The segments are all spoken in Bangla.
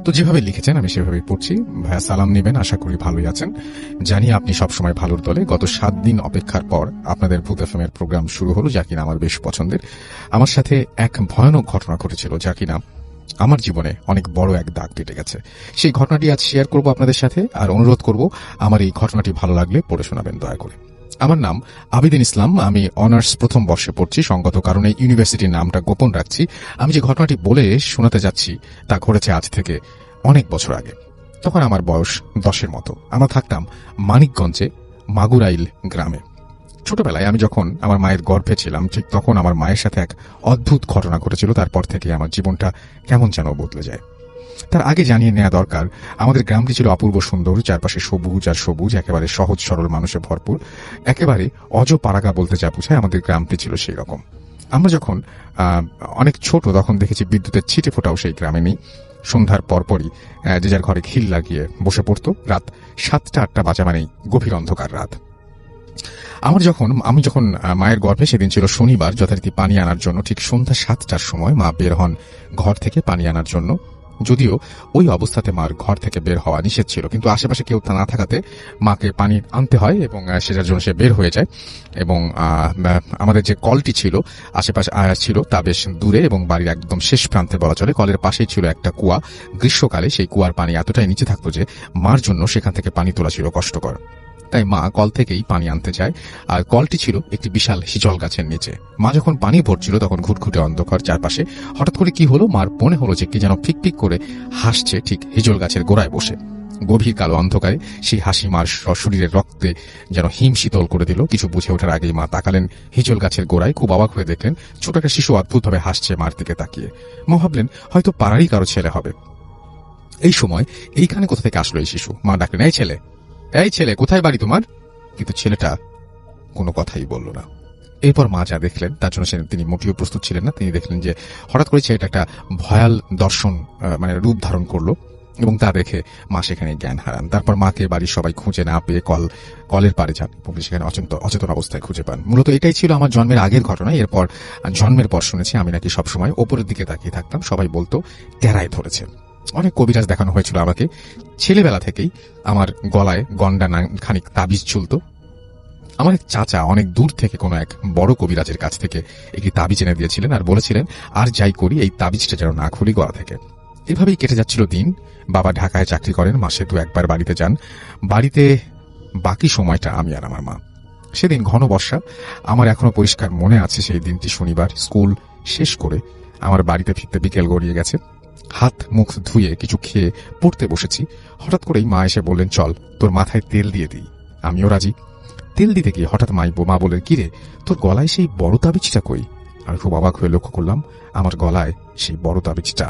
তো যেভাবে লিখেছেন আমি সেভাবেই পড়ছি। ভাইয়া সালাম নেবেন, আশা করি ভালোই আছেন। জানি আপনি সবসময় ভালোর দলে। গত 7 দিন অপেক্ষার পর আপনাদের ভূত এফএম এর প্রোগ্রাম শুরু হলো, যা কিনা আমার বেশ পছন্দের। আমার সাথে এক ভয়ানক ঘটনা ঘটেছিল, যা কিনা আমার জীবনে অনেক বড় এক দাগ কেটে গেছে। সেই ঘটনাটি আজ শেয়ার করব আপনাদের সাথে, আর অনুরোধ করব আমার এই ঘটনাটি ভালো লাগলে পড়ে শোনাবেন দয়া করে। আমার নাম আবিদিন ইসলাম, আমি অনার্স প্রথম বর্ষে পড়ছি। সঙ্গত কারণে ইউনিভার্সিটির নামটা গোপন রাখছি। আমি যে ঘটনাটি বলে শোনাতে যাচ্ছি তা ঘটেছে আজ থেকে অনেক বছর আগে। তখন আমার বয়স 10-এর মতো। আমরা থাকতাম মানিকগঞ্জে মাগুরাইল গ্রামে। ছোটবেলায় আমি যখন আমার মায়ের গর্ভে ছিলাম, ঠিক তখন আমার মায়ের সাথে এক অদ্ভুত ঘটনা ঘটেছিল। তারপর থেকে আমার জীবনটা কেমন যেন বদলে যায়। তার আগে জানিয়ে নেওয়া দরকার, আমাদের গ্রামটি ছিল অপূর্ব সুন্দর, চারপাশে সবুজ আর সবুজ, একেবারে সহজ সরল মানুষে ভরপুর, একেবারে অজপাড়াগা বলতে যা বোঝায় আমাদের গ্রামটি ছিল সেই রকম। আমরা যখন অনেক ছোট তখন দেখেছি বিদ্যুতের ছিটে ফোটাও সেই গ্রামে নেই। সন্ধ্যার পরপরই যে যার ঘরে খিল লাগিয়ে বসে পড়তো। রাত 7টা-8টা বাজা মানেই গভীর অন্ধকার রাত। আমি যখন মায়ের গর্ভে, সেদিন ছিল শনিবার, যথারীতি পানি আনার জন্য ঠিক সন্ধ্যা 7টার সময় মা বের হন ঘর থেকে পানি আনার জন্য। যদিও ওই অবস্থাতে মার ঘর থেকে বের হওয়া নিষেধ ছিল, কিন্তু আশেপাশে কেউ না থাকাতে মাকে পানি আনতে হয় এবং সেটার জন্য সে বের হয়ে যায়। এবং আমাদের যে কলটি ছিল আশেপাশে ছিল তা বেশ দূরে এবং বাড়ির একদম শেষ প্রান্তে বলা চলে। কলের পাশেই ছিল একটা কুয়া। গ্রীষ্মকালে সেই কুয়ার পানি এতটাই নিচে থাকতো যে মার জন্য সেখান থেকে পানি তোলা ছিল কষ্টকর। তাই মা কল থেকেই পানি আনতে যায়, আর কলটি ছিল একটি বিশাল হিজল গাছের নিচে। মা যখন পানি ভরছিল তখন ঘুটঘুটে অন্ধকার চারপাশে। হঠাৎ করে কি হলো, মার মনে হলো যে কি যেন ফিকফিক করে হাসছে ঠিক হিজল গাছের গোড়ায় বসে। গভীর কালো অন্ধকারে সেই হাসি মার শরীরের রক্তে যেন হিম শীতল করে দিল। কিছু বুঝে ওঠার আগেই মা তাকালেন হিজল গাছের গোড়ায়। খুব অবাক হয়ে দেখলেন ছোট একটা শিশু অদ্ভুতভাবে হাসছে মার দিকে তাকিয়ে। মা ভাবলেন হয়তো পাড়ারই কারো ছেলে হবে। এই সময় এইখানে কোথা থেকে আসলো এই শিশু? মা ডাকলেন, এই ছেলে, এই ছেলে, কোথায় বাড়ি তোমার? কিন্তু ছেলেটা কোনো কথাই বলল না। এরপর মা যা দেখলেন তার জন্য তিনি মোটেও প্রস্তুত ছিলেন না। তিনি দেখলেন যে হঠাৎ করে ছেলেটা একটা ভয়াল দর্শন রূপ ধারণ করলো এবং তা দেখে মা সেখানে জ্ঞান হারান। তারপর মাকে বাড়ির সবাই খুঁজে না পেয়ে কলের পাড়ে যান এবং সেখানে অচেতন অবস্থায় খুঁজে পান। মূলত এটাই ছিল আমার জন্মের আগের ঘটনা। এরপর জন্মের পর শুনেছি আমি নাকি সবসময় ওপরের দিকে তাকিয়ে থাকতাম। সবাই বলতো টেরায় ধরেছে। অনেক কবিরাজ দেখানো হয়েছিল আমাকে। ছেলেবেলা থেকেই আমার গলায় গন্ডা খানিক তাবিজ ঝুলত। আমার এক চাচা অনেক দূর থেকে কোনো এক বড় কবিরাজের কাছ থেকে একটি তাবিজ এনে দিয়েছিলেন আর বলেছিলেন আর যাই করি এই তাবিজটা যেন না খুলি গলা থেকে। এভাবেই কেটে যাচ্ছিল দিন। বাবা ঢাকায় চাকরি করেন, মাসে 2-1বার বাড়িতে যান। বাড়িতে বাকি সময়টা আমি আর আমার মা। সেদিন ঘন বর্ষা। আমার এখনো পরিষ্কার মনে আছে সেই দিনটি শনিবার। স্কুল শেষ করে আমার বাড়িতে ফিরতে বিকেল গড়িয়ে গেছে। হাত মুখ ধুয়ে কিছু খেয়ে পড়তে বসেছি। হঠাৎ করেই মা এসে বললেন, চল তোর মাথায় তেল দিয়ে দিই। আমিও রাজি। তেল দিতে গিয়ে হঠাৎ মা বললেন, কিরে তোর গলায় সেই বড় তাবিজটা কই? আমি খুব অবাক হয়ে লক্ষ্য করলাম আমার গলায় সেই বড় তাবিজটা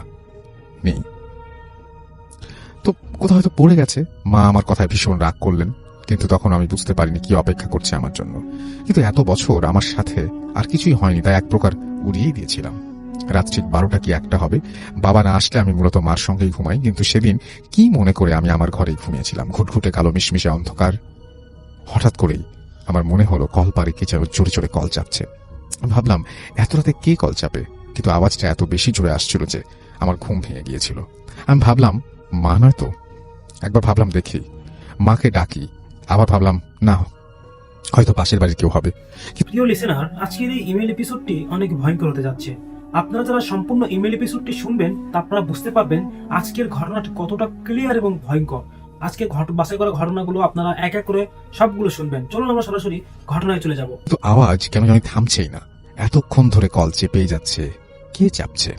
নেই। তো কোথাও হয়তো পড়ে গেছে। মা আমার কথায় ভীষণ রাগ করলেন, কিন্তু তখন আমি বুঝতে পারিনি কি অপেক্ষা করছে আমার জন্য। কিন্তু এত বছর আমার সাথে আর কিছুই হয়নি, তাই এক প্রকার উড়িয়েই দিয়েছিলাম। রাত ঠিক 12টা কি 1টা হবে। বাবা না আসলে আমি মূলত মার সঙ্গেই ঘুমাই, কিন্তু সেদিন কি মনে করে আমি আমার ঘরেই ঘুমিয়েছিলাম। ঘুটঘুটে কালো মিশমিশে অন্ধকার। হঠাৎ করেই আমার মনে হলো কল পারে কে যেন জোরে জোরে কল চাপছে। ভাবলাম এত রাতে কে কল চাপে, কিন্তু আওয়াজটা এত বেশি জোরে আসছিল যে আমার ঘুম ভেঙে গিয়েছিল। আমি ভাবলাম মা নয় তো। একবার ভাবলাম দেখি, মাকে ডাকি। আবার ভাবলাম না, হয়তো পাশের বাড়ির কেউ হবে। প্রিয় লিসেনার, আজকের এই ইমেল এপিসোডটি অনেক ভয়ঙ্কর হতে যাচ্ছে। আপনারা যারা সম্পূর্ণ ইমেল এপিসোডটি শুনবেন তা আপনারা বুঝতে পারবেন আজকের ঘটনাটি কতটা ক্লিয়ার এবং ভয়ঙ্কর। আজকে বাছাই করা ঘটনাগুলো আপনারা এক এক করে সবগুলো শুনবেন। চলুন আমরা সরাসরি ঘটনায় চলে যাব। তো আওয়াজ কেন জানি থামছেই না। এতক্ষণ ধরে কল চেপেই যাচ্ছে। কে চাপছে?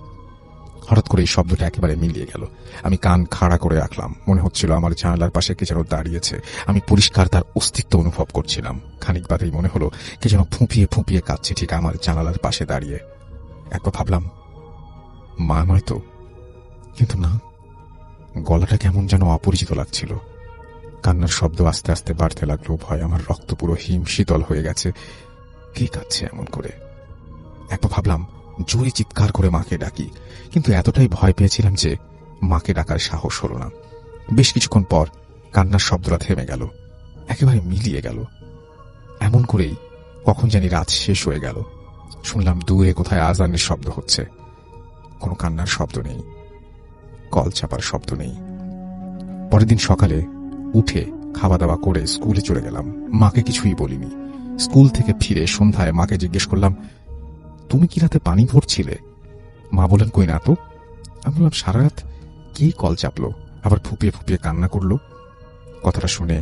হঠাৎ করে এই শব্দটা একেবারে মিলিয়ে গেল। আমি কান খাড়া করে রাখলাম। মনে হচ্ছিল আমার জানালার পাশে কে যেন দাঁড়িয়েছে। আমি পরিষ্কার তার অস্তিত্ব অনুভব করছিলাম। খানিক বাদেই মনে হলো কে যেন ফুঁপিয়ে ফুঁপিয়ে কাঁদছে ঠিক আমার জানালার পাশে দাঁড়িয়ে। একবার ভাবলাম মা নয় তো, কিন্তু না, গলাটা কেমন যেন অপরিচিত লাগছিল। কান্নার শব্দ আস্তে আস্তে বাড়তে লাগলো। ভয় আমার রক্ত পুরো হিম শীতল হয়ে গেছে। কে কাঁদছে এমন করে? একবার ভাবলাম জোরে চিৎকার করে মাকে ডাকি, কিন্তু এতটাই ভয় পেয়েছিলাম যে মাকে ডাকার সাহস হলো না। বেশ কিছুক্ষণ পর কান্নার শব্দটা থেমে গেল, একেবারে মিলিয়ে গেল। এমন করেই কখন জানি রাত শেষ হয়ে গেল। শুনলাম দূরে কোথায় আজানের শব্দ হচ্ছে। কোনো কান্নার শব্দ নেই। কল চাপার শব্দ নেই। পরের দিন সকালে উঠে খাওয়া দাওয়া করে স্কুলে চলে গেলাম। মাকে কিছুই বলিনি। স্কুল থেকে ফিরে সন্ধ্যায় মাকে জিজ্ঞেস করলাম, তুমি কি রাতে পানি ভরছিলে? মা বললেন, কই না তো। আমি বললাম, সারা রাত কে কল চাপলো? আবার ফুপিয়ে ফুপিয়ে কান্না করলো। কথাটা শুনে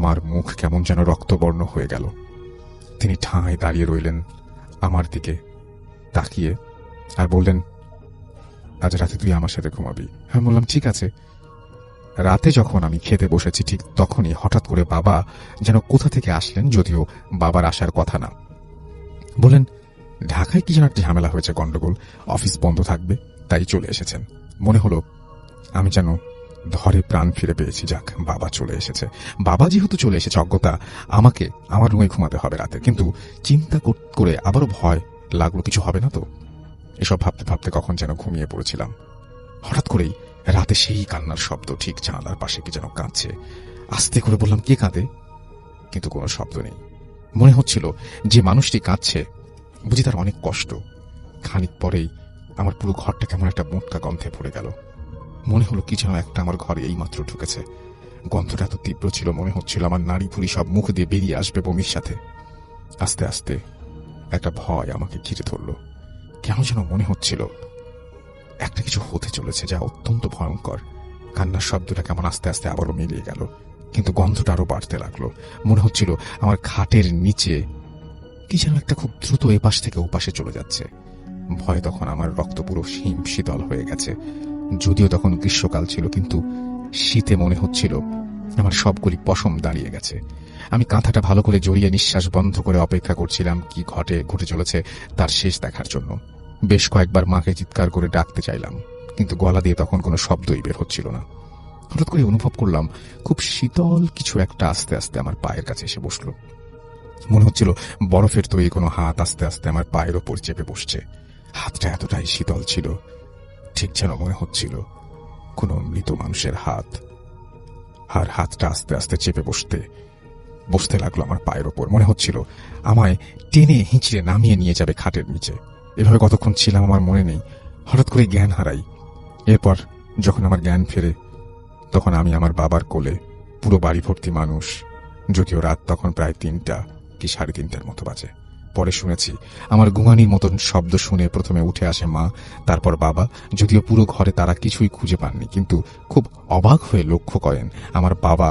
মার মুখ কেমন যেন রক্তবর্ণ হয়ে গেল। তিনি ঠাঁই দাঁড়িয়ে রইলেন আমার দিকে তাকিয়ে আর বললেন, আজ রাতে তুই আমার সাথে ঘুমাবি। আমি বললাম, ঠিক আছে। রাতে যখন আমি খেতে বসেছি ঠিক তখনই হঠাৎ করে বাবা যেন কোথা থেকে আসলেন, যদিও বাবার আসার কথা না। বললেন, ঢাকায় কি যেন একটা ঝামেলা হয়েছে, গন্ডগোল, অফিস বন্ধ থাকবে, তাই চলে এসেছেন। মনে হলো আমি যেন ধরে প্রাণ ফিরে পেয়েছি। যাক, বাবা চলে এসেছে। বাবা যেহেতু চলে এসেছে, অজ্ঞতা আমাকে আমার রুমে ঘুমাতে হবে রাতে। কিন্তু চিন্তা করে আবারও ভয় লাগলো, কিছু হবে না তো। এসব ভাবতে ভাবতে কখন যেন ঘুমিয়ে পড়েছিলাম। হঠাৎ করেই রাতে সেই কান্নার শব্দ, ঠিক জানালার পাশে কি যেন কাঁদছে। আস্তে করে বললাম, কে কাঁদে? কিন্তু কোনো শব্দ নেই। মনে হচ্ছিল যে মানুষটি কাঁদছে বুঝি তার অনেক কষ্ট। খানিক পরেই আমার পুরো ঘরটা কেমন একটা মোটকা গন্ধে ভরে গেল। মনে হলো কি যেন একটা আমার ঘরে এইমাত্র ঢুকেছে। গন্ধটা এত তীব্র ছিল, মনে হচ্ছিল আমার নাড়ি ভুড়ি সব মুখ দিয়ে বেরিয়ে আসবে বমির সাথে। আস্তে আস্তে একটা ভয় আমাকে ঘিরে ধরল। কেন যেন মনে হচ্ছিল একটা কিছু হতে চলেছে, যা অত্যন্ত ভয়ঙ্কর। কান্নার শব্দটা কেমন আস্তে আস্তে আবারও মিলিয়ে গেল, কিন্তু গন্ধটা আরো বাড়তে লাগলো। মনে হচ্ছিল আমার খাটের নিচে কি যেন একটা খুব দ্রুত এপাশ থেকে ওপাশে চলে যাচ্ছে। ভয়ে তখন আমার রক্ত পুরো হিম শীতল হয়ে গেছে। যদিও তখন গ্রীষ্মকাল ছিল, কিন্তু শীতে মনে হচ্ছিল আমার সবগুলি পশম দাঁড়িয়ে গেছে। আমি কাঁথাটা ভালো করে জড়িয়ে নিঃশ্বাস বন্ধ করে অপেক্ষা করছিলাম কি ঘটে চলেছে তার শেষ দেখার জন্য। বেশ কয়েকবার মাকে চিৎকার করে ডাকতে চাইলাম, কিন্তু গলা দিয়ে তখন কোনো শব্দই বের হচ্ছিল না। হঠাৎ করে অনুভব করলাম খুব শীতল কিছু একটা আস্তে আস্তে আমার পায়ের কাছে এসে বসলো। মনে হচ্ছিল বরফের তৈরি কোনো হাত আস্তে আস্তে আমার পায়ের ওপর চেপে বসছে। হাতটা এতটাই শীতল ছিল, ঠিক যেন মনে হচ্ছিল কোনো মৃত মানুষের হাত। আর হাতটা আস্তে আস্তে চেপে বসতে লাগলো আমার পায়ের ওপর। মনে হচ্ছিল আমায় টেনে হিঁচড়ে নামিয়ে নিয়ে যাবে খাটের নিচে। এভাবে কতক্ষণ ছিলাম আমার মনে নেই। হঠাৎ করে জ্ঞান হারাই। এরপর যখন আমার জ্ঞান ফেরে তখন আমি আমার বাবার কোলে, পুরো বাড়ি ভর্তি মানুষ। যদিও রাত তখন প্রায় 3টা কি 3:30 মতো বাজে। পরে শুনেছি আমার গুমানির মতন শব্দ শুনে প্রথমে উঠে আসে মা, তারপর বাবা। যদিও পুরো ঘরে তারা কিছুই খুঁজে পাননি, কিন্তু খুব অবাক হয়ে লক্ষ্য করেন আমার বাবা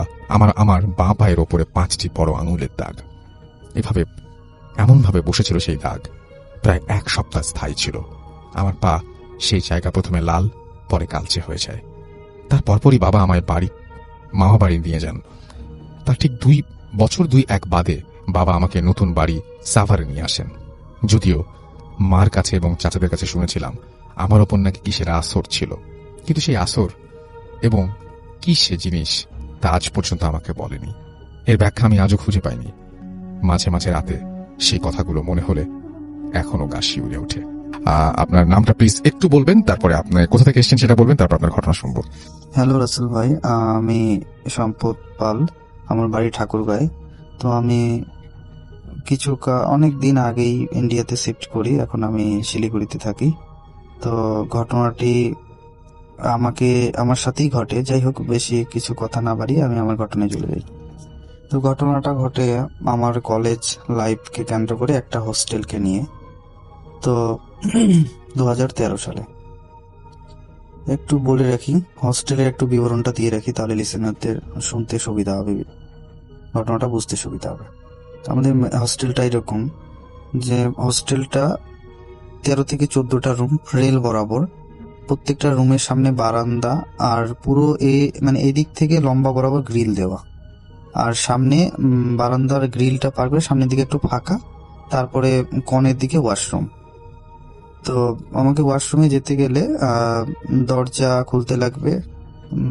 আমার বাঁ পায়ের ওপরে 5টি বড় আঙুলের দাগ। এমনভাবে বসেছিল সেই দাগ, প্রায় 1 সপ্তাহ স্থায়ী ছিল। আমার পা সেই জায়গা প্রথমে লাল, পরে কালচে হয়ে যায়। তার পরপরই বাবা আমায় মামা বাড়ি নিয়ে যান। তার ঠিক 2 বছর 2-1 বাদে বাবা আমাকে নতুন বাড়ি সাভারে নিয়ে আসেন। যদিও মার কাছে এবং চাচাদের কাছে শুনেছিলাম আমার ওপর নাকি কিসের আসর ছিল, কিন্তু সেই আসর এবং কি সে জিনিস তা আজ পর্যন্ত আমাকে বলেনি। এর ব্যাখ্যা আমি আজও খুঁজে পাইনি। মাঝে মাঝে রাতে সেই কথাগুলো মনে হলে এখনো গা শিউরে ওঠে। আপনার নামটা প্লিজ একটু বলবেন, তারপরে আপনি কোথা থেকে এসেছেন সেটা বলবেন, তারপর আপনার ঘটনা শুনবো। হ্যালো রাসেল ভাই, আমি সম্পদ পাল, আমার বাড়ি ঠাকুরগাঁয়ে। তো আমি অনেক দিন আগেই ইন্ডিয়াতে শিফট করি, এখন আমি শিলিগুড়িতে থাকি। তো ঘটনাটি আমার সাথেই ঘটে। যাই হোক, বেশি কিছু কথা না বাড়িয়ে আমি আমার ঘটনায় চলে যাই। তো ঘটনাটা ঘটে আমার কলেজ লাইফকে কেন্দ্র করে একটা হোস্টেলকে নিয়ে। তো 2013 সালে। একটু বলে রাখি, হস্টেলের একটু বিবরণটা দিয়ে রাখি, তাহলে লিসেনারদের শুনতে সুবিধা হবে, ঘটনাটা বুঝতে সুবিধা হবে। আমাদের হস্টেলটা এরকম যে হস্টেলটা 13 থেকে 14টা রুম, রেল বরাবর। প্রত্যেকটা রুমের সামনে বারান্দা, আর পুরো এদিক থেকে লম্বা বরাবর গ্রিল দেওয়া। আর সামনে বারান্দার গ্রিলটা পার করে সামনের দিকে একটু ফাঁকা, তারপরে কনের দিকে ওয়াশরুম। তো আমাকে ওয়াশরুমে যেতে গেলে দরজা খুলতে লাগবে,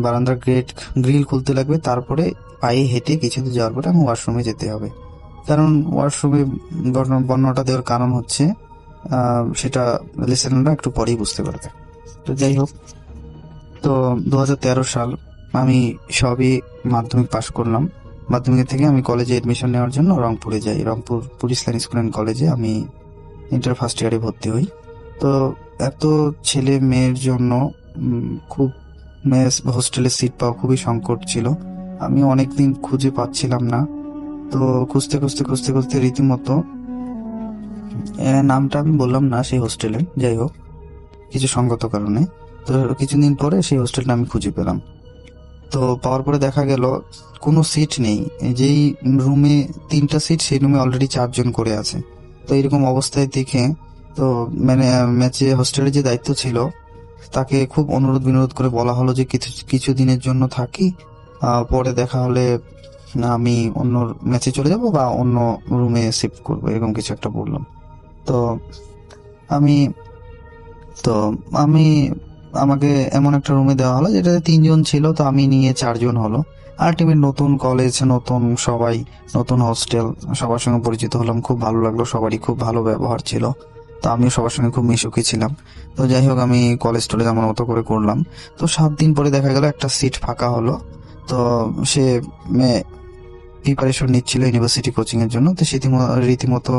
বারান্দার গ্রিল খুলতে লাগবে, তারপরে পায়ে হেঁটে কিছু দূর যাওয়ার পরে আমি ওয়াশরুমে যেতে হবে। কারণ ওয়াশরুমে বর্ণনাটা দেওয়ার কারণ হচ্ছে সেটা লিসেনাররা একটু পরেই বুঝতে পারবে। তো যাই হোক, তো 2013 সাল আমি সবই মাধ্যমিক পাশ করলাম। মাধ্যমিক থেকে আমি কলেজে এডমিশন নেওয়ার জন্য রংপুরে যাই। Rangpur police line school and কলেজে আমি ইন্টার ফার্স্ট ইয়ারে ভর্তি হই। তো এত ছেলে মেয়ের জন্য খুব মেস হোস্টেলে সিট পাওয়া খুবই সংকট ছিল। আমি অনেকদিন খুঁজে পাচ্ছিলাম না। তো খুঁজতে খুঁজতে খুঁজতে খুঁজতে রীতিমতো নামটা আমি বললাম না সেই হোস্টেলে, যাই হোক কিছু সঙ্গত কারণে। তো কিছুদিন পরে সেই হোস্টেলটা আমি খুঁজে পেলাম। তো পাওয়ার পরে দেখা গেল কোনো সিট নেই। যেই রুমে 3টা সিট, সেই রুমে অলরেডি 4জন করে আছে। তো এরকম অবস্থায় দেখে তো মানে ম্যাচে হোস্টেলে যে দায়িত্ব ছিল তাকে খুব অনুরোধ বিনোদ করে বলা হলো যে কিছু দিনের জন্য থাকি, পরে দেখা হলে আমি অন্য ম্যাচে চলে যাব বা অন্য রুমে শিফট করবো, এরকম কিছু একটা বললাম। তো আমি তো আমি আমাকে এমন একটা রুমে দেওয়া হলো যেটাতে 3জন ছিল, তো আমি নিয়ে 4জন হলো। আলটিমেট নতুন কলেজ, নতুন সবাই, নতুন হোস্টেল, সবার সঙ্গে পরিচিত হলাম, খুব ভালো লাগলো, সবারই খুব ভালো ব্যবহার ছিল। তো আমিও সবার সঙ্গে খুব মিশুকি ছিলাম। তো যাই হোক আমি কলেজ টলেজ আমার মতো করে করলাম। তো 7 দিন পরে দেখা গেল একটা সিট ফাঁকা হলো। তো সে প্রিপারেশন নিচ্ছিল ইউনিভার্সিটি কোচিং এর জন্য। তো রীতিমতো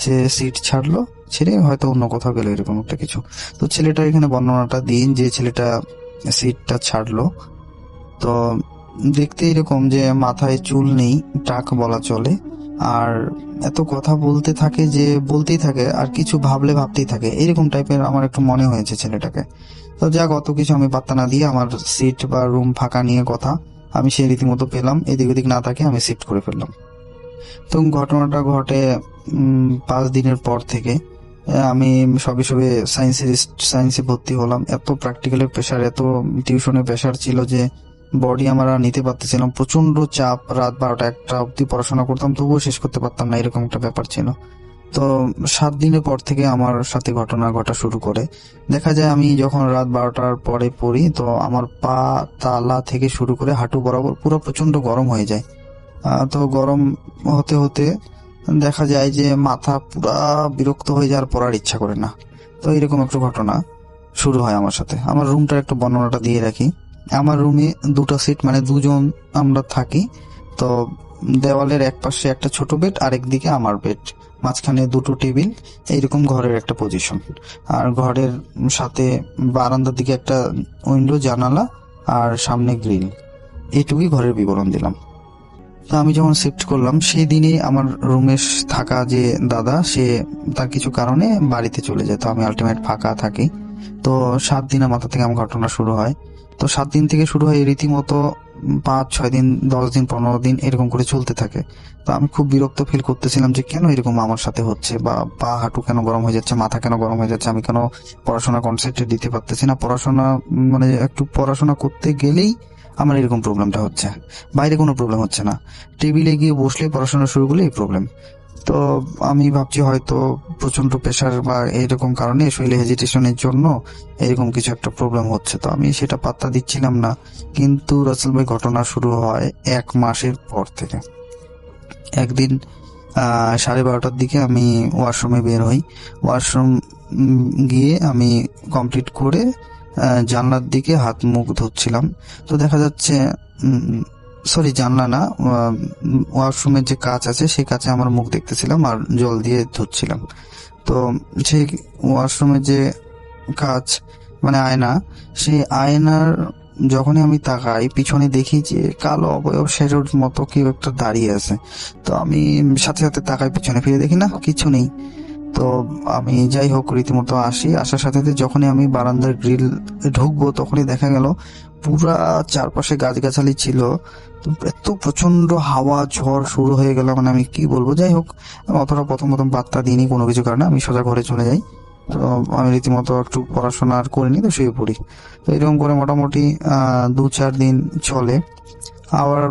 সে সিট ছাড়লো, ছেড়ে হয়তো অন্য কোথাও গেল, এরকম একটা কিছু। তো ছেলেটার এখানে বর্ণনাটা দিন, যে ছেলেটা সিটটা ছাড়লো। তো দেখতে এরকম যে মাথায় চুল নেই, টাক বলা চলে, আর এত কথা বলতে থাকে যে বলতেই থাকে, আর কিছু ভাবলে ভাবতেই থাকে, এরকম টাইপের আমার একটু মনে হয়েছে ছেলেটাকে। তো যাক, অত কিছু আমি পাত্তা না দিয়ে আমার সিট বা রুম ফাঁকা নিয়ে কথা আমি সেই রীতিমতো পেলাম, এদিক ওদিক না থাকে আমি শিফট করে ফেললাম। তো ঘটনাটা ঘটে 5 দিনের পর থেকে। আমি সবে সবে সায়েন্সে ভর্তি হলাম। এত প্র্যাকটিক্যালের প্রেশার, এত টিউশনের প্রেশার ছিল যে বডি আমার আর নিতে পারতেছিলাম। প্রচন্ড চাপ, রাত 12টা 1টা অব্দি পড়াশোনা করতাম, তবুও শেষ করতে পারতাম না, এরকম একটা ব্যাপার ছিল। তো 7 দিনের পর থেকে আমার সাথে ঘটনা ঘটা শুরু করে। দেখা যায় আমি যখন রাত 12টার পরে পড়ি, তো আমার পা তালা থেকে শুরু করে হাঁটু বরাবর পুরো প্রচন্ড গরম হয়ে যায়। তো গরম হতে হতে দেখা যায় যে মাথা পুরা বিরক্ত হয়ে যায়, আর পড়ার ইচ্ছা করে না। তো এরকম একটা ঘটনা শুরু হয় আমার সাথে। আমার রুমটার একটু বর্ণনাটা দিয়ে রাখি। আমার রুমে 2টা সিট, মানে 2জন আমরা থাকি। তো দেওয়ালের এক পাশে একটা ছোট বেড, আরেক দিকে আমার বেড, মাঝখানে 2টো টেবিল, এইরকম ঘরের একটা পজিশন। আর ঘরের সাথে বারান্দার দিকে একটা উইন্ডো, জানালা, আর সামনে গ্রিল। এইটুকুই ঘরের বিবরণ দিলাম। তো আমি যখন শিফট করলাম সেই দিনই আমার রুমে থাকা যে দাদা, সে তার কিছু কারণে বাড়িতে চলে যায়। তো আমি আলটিমেট ফাঁকা থাকি। তো 7 দিনের মাথা থেকে আমার ঘটনা শুরু হয়। তো 7 দিন থেকে শুরু হয় রীতিমতো 5-6 দিন, 10 দিন, 15 দিন এরকম করে চলতে থাকে। তো আমি খুব বিরক্ত ফিল করতেছিলাম যে কেন এরকম আমার সাথে হচ্ছে, বা পা হাঁটু কেন গরম হয়ে যাচ্ছে, মাথা কেন গরম হয়ে যাচ্ছে, আমি কেন পড়াশোনা কনসেন্ট্রেট দিতে পারতেছি না, পড়াশোনা মানে একটু পড়াশোনা করতে গেলেই আমার এরকম প্রবলেমটা হচ্ছে, বাইরে কোনো প্রবলেম হচ্ছে না, টেবিলে গিয়ে বসলে পড়াশোনা শুরু করলে এই প্রবলেম। তো আমি ভাবছি হয়তো প্রচন্ড প্রেশার বা এরকম কারণে শরীরে হেজিটেশনের জন্য এরকম কিছু একটা প্রবলেম হচ্ছে। তো আমি সেটা পাত্তা দিচ্ছিলাম না। কিন্তু রাসেল ভাই, ঘটনা শুরু হয় 1 মাসের পর থেকে। একদিন 12:30টার দিকে আমি ওয়াশরুমে বের হই। ওয়াশরুম গিয়ে আমি কমপ্লিট করে জানলার দিকে হাত মুখ ধুচ্ছিলাম। তো দেখা যাচ্ছে সরি, জানলা না, ওয়াশরুমের যে কাঁচ আছে সেই কাঁচে আমার মুখ দেখতেছিলাম আর জল দিয়ে ধুচ্ছিলাম। তো সেই ওয়াশরুমের যে কাঁচ, মানে আয়না, সেই আয়নার যখনই আমি তাকাই, পিছনে দেখি যে কালো অবয়ব শেরোর মতো কেউ একটা দাঁড়িয়ে আছে। তো আমি সাথে সাথে তাকাই, পিছনে ফিরে দেখি না, কিছু নেই। তো আমি যাই হোক রীতিমতো আসার সাথে সাথে যখনই আমি বারান্দার গ্রিল ঢুকবো, তখনই দেখা গেল পুরা চারপাশে গাছগাছালি ছিল। তো এত প্রচন্ড হাওয়া ঝড় শুরু হয়ে গেল, মানে আমি কি বলবো। যাই হোক, আমি অতটা প্রথম বার্তা দিইনি কোনো কিছু কারণে, আমি সোজা ঘরে চলে যাই। তো আমি রীতিমতো একটু পড়াশোনা আর করিনি, তো শুয়ে পড়ি। তো এরকম করে মোটামুটি 2-4 দিন চলে। আবার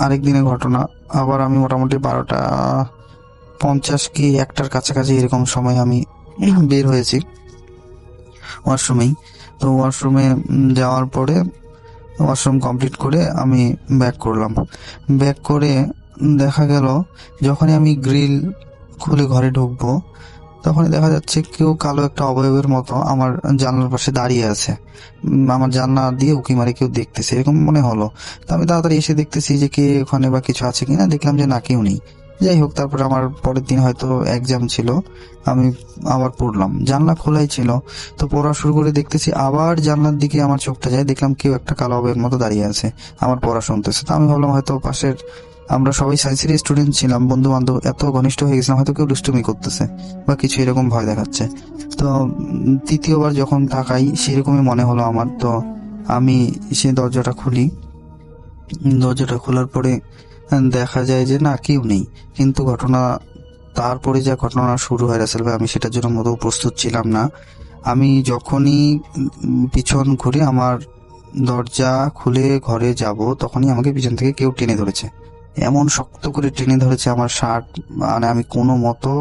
আরেক দিনের ঘটনা, আবার আমি মোটামুটি 12:50 কি 1টার কাছাকাছি এরকম সময় আমি বের হয়েছি ওয়াশরুমেই। তো ওয়াশরুমে যাওয়ার পরে ওয়াশরুম কমপ্লিট করে আমি ব্যাক করলাম। ব্যাক করে দেখা গেল যখনই আমি গ্রিল খুলে ঘরে ঢুকবো, তখনই দেখা যাচ্ছে কেউ কালো একটা অবয়বের মতো আমার জানলার পাশে দাঁড়িয়ে আছে। আমার জানলা দিয়ে উকি মারে কেউ দেখতেছে, এরকম মনে হলো। তো আমি তাড়াতাড়ি এসে দেখতেছি যে কে ওখানে বা কিছু আছে কিনা। দেখলাম যে না, কেউ নেই। যাই হোক, তারপরে আমার পরের দিন হয়তো এক্সাম ছিল, আমি আবার পড়লাম, জানলা খোলাই ছিল। তো পড়া শুরু করে দেখতেছি আবার জানলার দিকে আমার চোখটা যায়, দেখলাম কেউ একটা কালো অবের মতো দাঁড়িয়ে আছে, আমার পড়া শুনতেছে। তো আমি ভাবলাম হয়তো পাশের, আমরা সবাই সায়েন্সের স্টুডেন্ট ছিলাম, বন্ধু বান্ধব এত ঘনিষ্ঠ হয়ে গেছিলাম, হয়তো কেউ দুষ্টুমি করতেছে বা কিছু এরকম ভয় দেখাচ্ছে। তো তৃতীয়বার যখন তাকাই সেরকমই মনে হলো আমার। তো আমি সে দরজাটা খুলি, দরজাটা খোলার পরে দেখা যায় যে না, কেউ নেই। কিন্তু তারপরে যা ঘটনা শুরু হয় রাসেল ভাই, আমি সেটার জন্য মোটেও প্রস্তুত ছিলাম না। আমি যখনই পিছন ঘুরে আমার দরজা খুলে ঘরে যাব, তখনই আমাকে পিছন থেকে কেউ টেনে ধরেছে, এমন শক্ত করে টেনে ধরেছে আমার শার্ট, মানে আমি কোনো মতো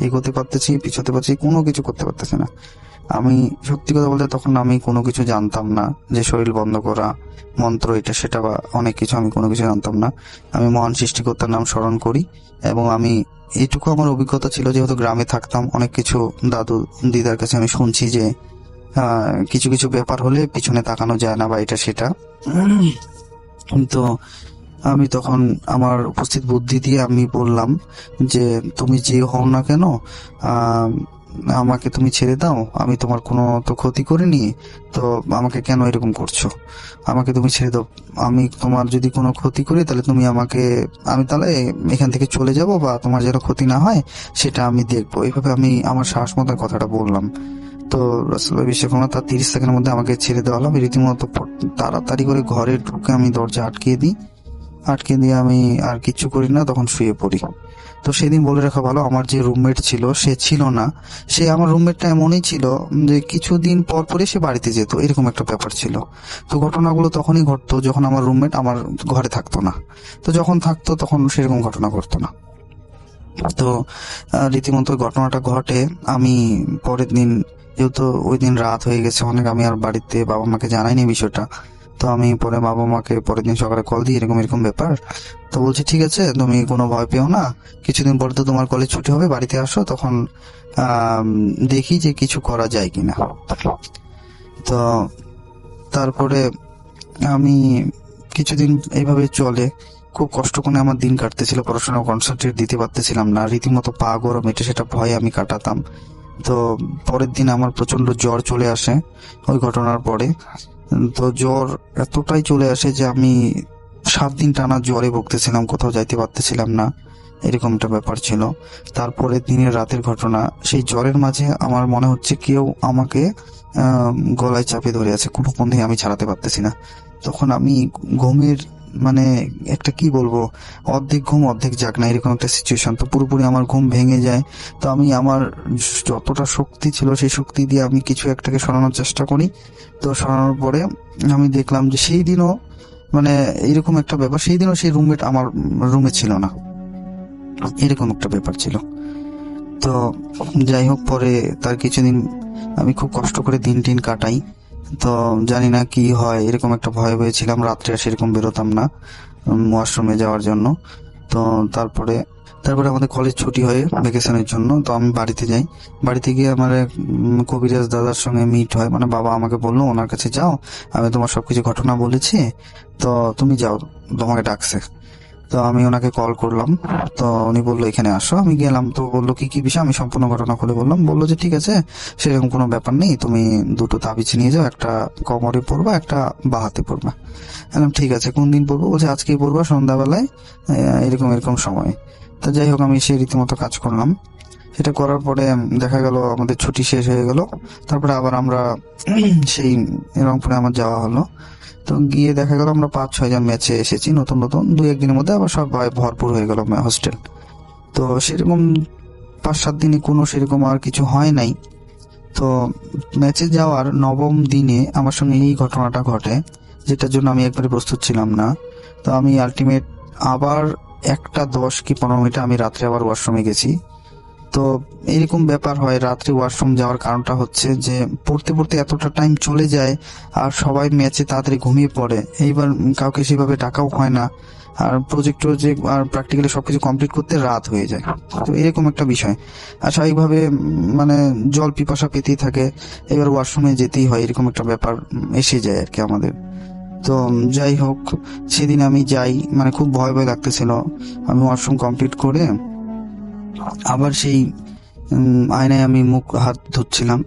এগোতে পারতেছি, পিছোতে পারছি, কোনো কিছু করতে পারতেছি না। আমি সত্যি কথা বলতে তখন আমি কোনো কিছু জানতাম না, যে শরীর বন্ধ করা মন্ত্র এটা সেটা বা অনেক কিছু, আমি কোনো কিছু জানতাম না। আমি মহান সৃষ্টিকর্তার নাম স্মরণ করি, এবং আমি এইটুকু আমার অভিজ্ঞতা ছিল, যেহেতু গ্রামে থাকতাম, অনেক কিছু দাদু দিদার কাছে আমি শুনছি যে কিছু কিছু ব্যাপার হলে পিছনে তাকানো যায় না বা এটা সেটা। তো আমি তখন আমার উপস্থিত বুদ্ধি দিয়ে আমি বললাম যে তুমি যে হও না কেন, আহ, আমাকে তুমি ছেড়ে দাও, আমি তোমার কোনো তো ক্ষতি করিনি, তো আমাকে কেন এরকম করছো, আমাকে তুমি ছেড়ে দাও, আমি তোমার যদি কোনো ক্ষতি করি তাহলে তুমি আমাকে, আমি তাহলে এখান থেকে চলে যাব, বা তোমার যেন ক্ষতি না হয় সেটা আমি দেখবো। এইভাবে আমি আমার সাহস মতো কথাটা বললাম। তো রাসেল ভাই বিশ্বাস করুন না, তার 30 সেকেন্ডের মধ্যে আমাকে ছেড়ে দেওয়া হলো। আমি রীতিমতো তাড়াতাড়ি করে ঘরে ঢুকে আমি দরজা আটকিয়ে দিই, আটকে দিয়ে আমি আর কিচ্ছু করি না, তখন শুয়ে পড়ি। তো সেদিন বলে রাখা ভালো, আমার যে রুমমেট ছিল সে ছিল না, সে আমার রুমমেটটা এমনই ছিল যে কিছুদিন পর পরে সে বাড়িতে যেত, এরকম একটা ব্যাপার ছিল। তো ঘটনাগুলো তখনই ঘটতো যখন আমার রুমমেট আমার ঘরে থাকতো না, তো যখন থাকতো তখন সেরকম ঘটনা ঘটতো না। তো রীতিমতো ঘটনাটা ঘটে। আমি পরের দিন, যেহেতু ওই দিন রাত হয়ে গেছে অনেক, আমি আর বাড়িতে বাবা মাকে জানাইনি বিষয়টা। তো আমি পরে বাবা মাকে পরের দিন সকালে কল দিই, এরকম এরকম ব্যাপার। তো বলছে ঠিক আছে, তুমি কোনো ভয় পেও না, কিছুদিন পরে তো তোমার কলেজ ছুটি হবে, বাড়িতে আসো, তখন দেখি যে কিছু করা যায় কিনা। তো তারপরে আমি কিছুদিন এইভাবে চলে, খুব কষ্ট করে আমার দিন কাটতেছিল, পড়াশোনা কনসেন্ট্রেট দিতে পারতেছিলাম না, রীতিমতো পা গরম, এটা সেটা ভয়ে আমি কাটাতাম। তো পরের দিন আমার প্রচন্ড জ্বর চলে আসে ওই ঘটনার পরে। তো জ্বর এতটাই চলে আসে যে আমি 7 দিন টানা জ্বরে ভুগতেছিলাম, কোথাও যাইতে পারতেছিলাম না, এরকম একটা ব্যাপার ছিল। তারপরে দিনের রাতের ঘটনা, সেই জ্বরের মাঝে আমার মনে হচ্ছে কেউ আমাকে গলায় চাপে ধরে আছে, কোনো পথে আমি ছাড়াতে পারতেছি না। তখন আমি ঘুমের, মানে একটা কি বলবো, অর্ধেক ঘুম অর্ধেক জাগনা, এরকম একটা সিচুয়েশন। তো পুরোপুরি আমার ঘুম ভেঙে যায়। তো আমি আমার যতটা শক্তি ছিল সেই শক্তি দিয়ে আমি কিছু একটাকে সরানোর চেষ্টা করি। তো সরানোর পরে আমি দেখলাম যে সেই দিনও, মানে এরকম একটা ব্যাপার, সেই দিনও সেই রুমমেট আমার রুমে ছিল না, এরকম একটা ব্যাপার ছিল। তো যাই হোক, পরে তার কিছুদিন আমি খুব কষ্ট করে দিন কাটাই। তো জানি না কি হয়, এরকম একটা ভয় পেয়েছিলাম, রাত্রে আর সেরকম বেরোতাম না ওয়াশরুমে যাওয়ার জন্য। তো তারপরে তারপরে আমাদের কলেজ ছুটি হয় ভ্যাকেশনের জন্য। তো আমি বাড়িতে যাই, বাড়িতে গিয়ে আমার এক কবিরাজ দাদার সঙ্গে মিট হয়, মানে বাবা আমাকে বললো ওনার কাছে যাও, আমি তোমার সবকিছু ঘটনা বলেছি, তো তুমি যাও, তোমাকে ডাকছে। তো আমি ওনাকে কল করলাম, তো উনি বললো এখানে আসো, আমি গেলাম। তো বললো কি কি বিষয়, আমি সম্পূর্ণ ঘটনা খুলে বললাম। বললো যে ঠিক আছে, সেরকম কোনো ব্যাপার নেই, তুমি দুটো তাবিজ নিয়ে যাও, একটা কোমরে পরবা, একটা বাহাতে পরবা। বললাম ঠিক আছে, কোন দিন পরবো? বলছে আজকেই পরবা সন্ধ্যাবেলায়, এরকম এরকম সময়। তো যাই হোক, আমি সেই রীতিমতো কাজ করলাম। সেটা করার পরে দেখা গেল আমাদের ছুটি শেষ হয়ে গেল। তারপরে আবার আমরা সেই রংপুরে আমার যাওয়া হলো। তো গিয়ে দেখা গেল আমরা 5-6 জন ম্যাচে এসেছি, নতুন নতুন 2-1 দিনের মধ্যে আবার সব ভরপুর হয়ে গেল হোস্টেল। তো সেরকম 5-7 দিনে কোনো সেরকম আর কিছু হয় নাই। তো ম্যাচে যাওয়ার 9ম দিনে আমার সঙ্গে এই ঘটনাটা ঘটে, যেটার জন্য আমি একবারে প্রস্তুত ছিলাম না। তো আমি আলটিমেট আবার 1টা 10 কি 15 মিনিটে আমি রাত্রে আবার ওয়াশরুমে গেছি। তো এরকম ব্যাপার হয়, রাত্রে ওয়াশরুম যাওয়ার কারণটা হচ্ছে যে পড়তে পড়তে এতটা টাইম চলে যায়, আর সবাই ম্যাচে তাড়াতাড়ি ঘুমিয়ে পড়ে, এইবার কাউকে সেভাবে ডাকাও হয় না, আর প্রজেক্টর যে আর প্র্যাকটিক্যালি সবকিছু কমপ্লিট করতে রাত হয়ে যায়। তো এরকম একটা বিষয়, আর স্বাভাবিকভাবে মানে জল পিপাসা পেতেই থাকে, এবার ওয়াশরুমে যেতেই হয়, এরকম একটা ব্যাপার এসে যায় আর কি আমাদের। তো যাই হোক, সেদিন আমি যাই, মানে খুব ভয় ভয় লাগতেছিল। আমি ওয়াশরুম কমপ্লিট করে আবার সেই আয়নায় আমি মুখ হাত ধুচ্ছিলাম,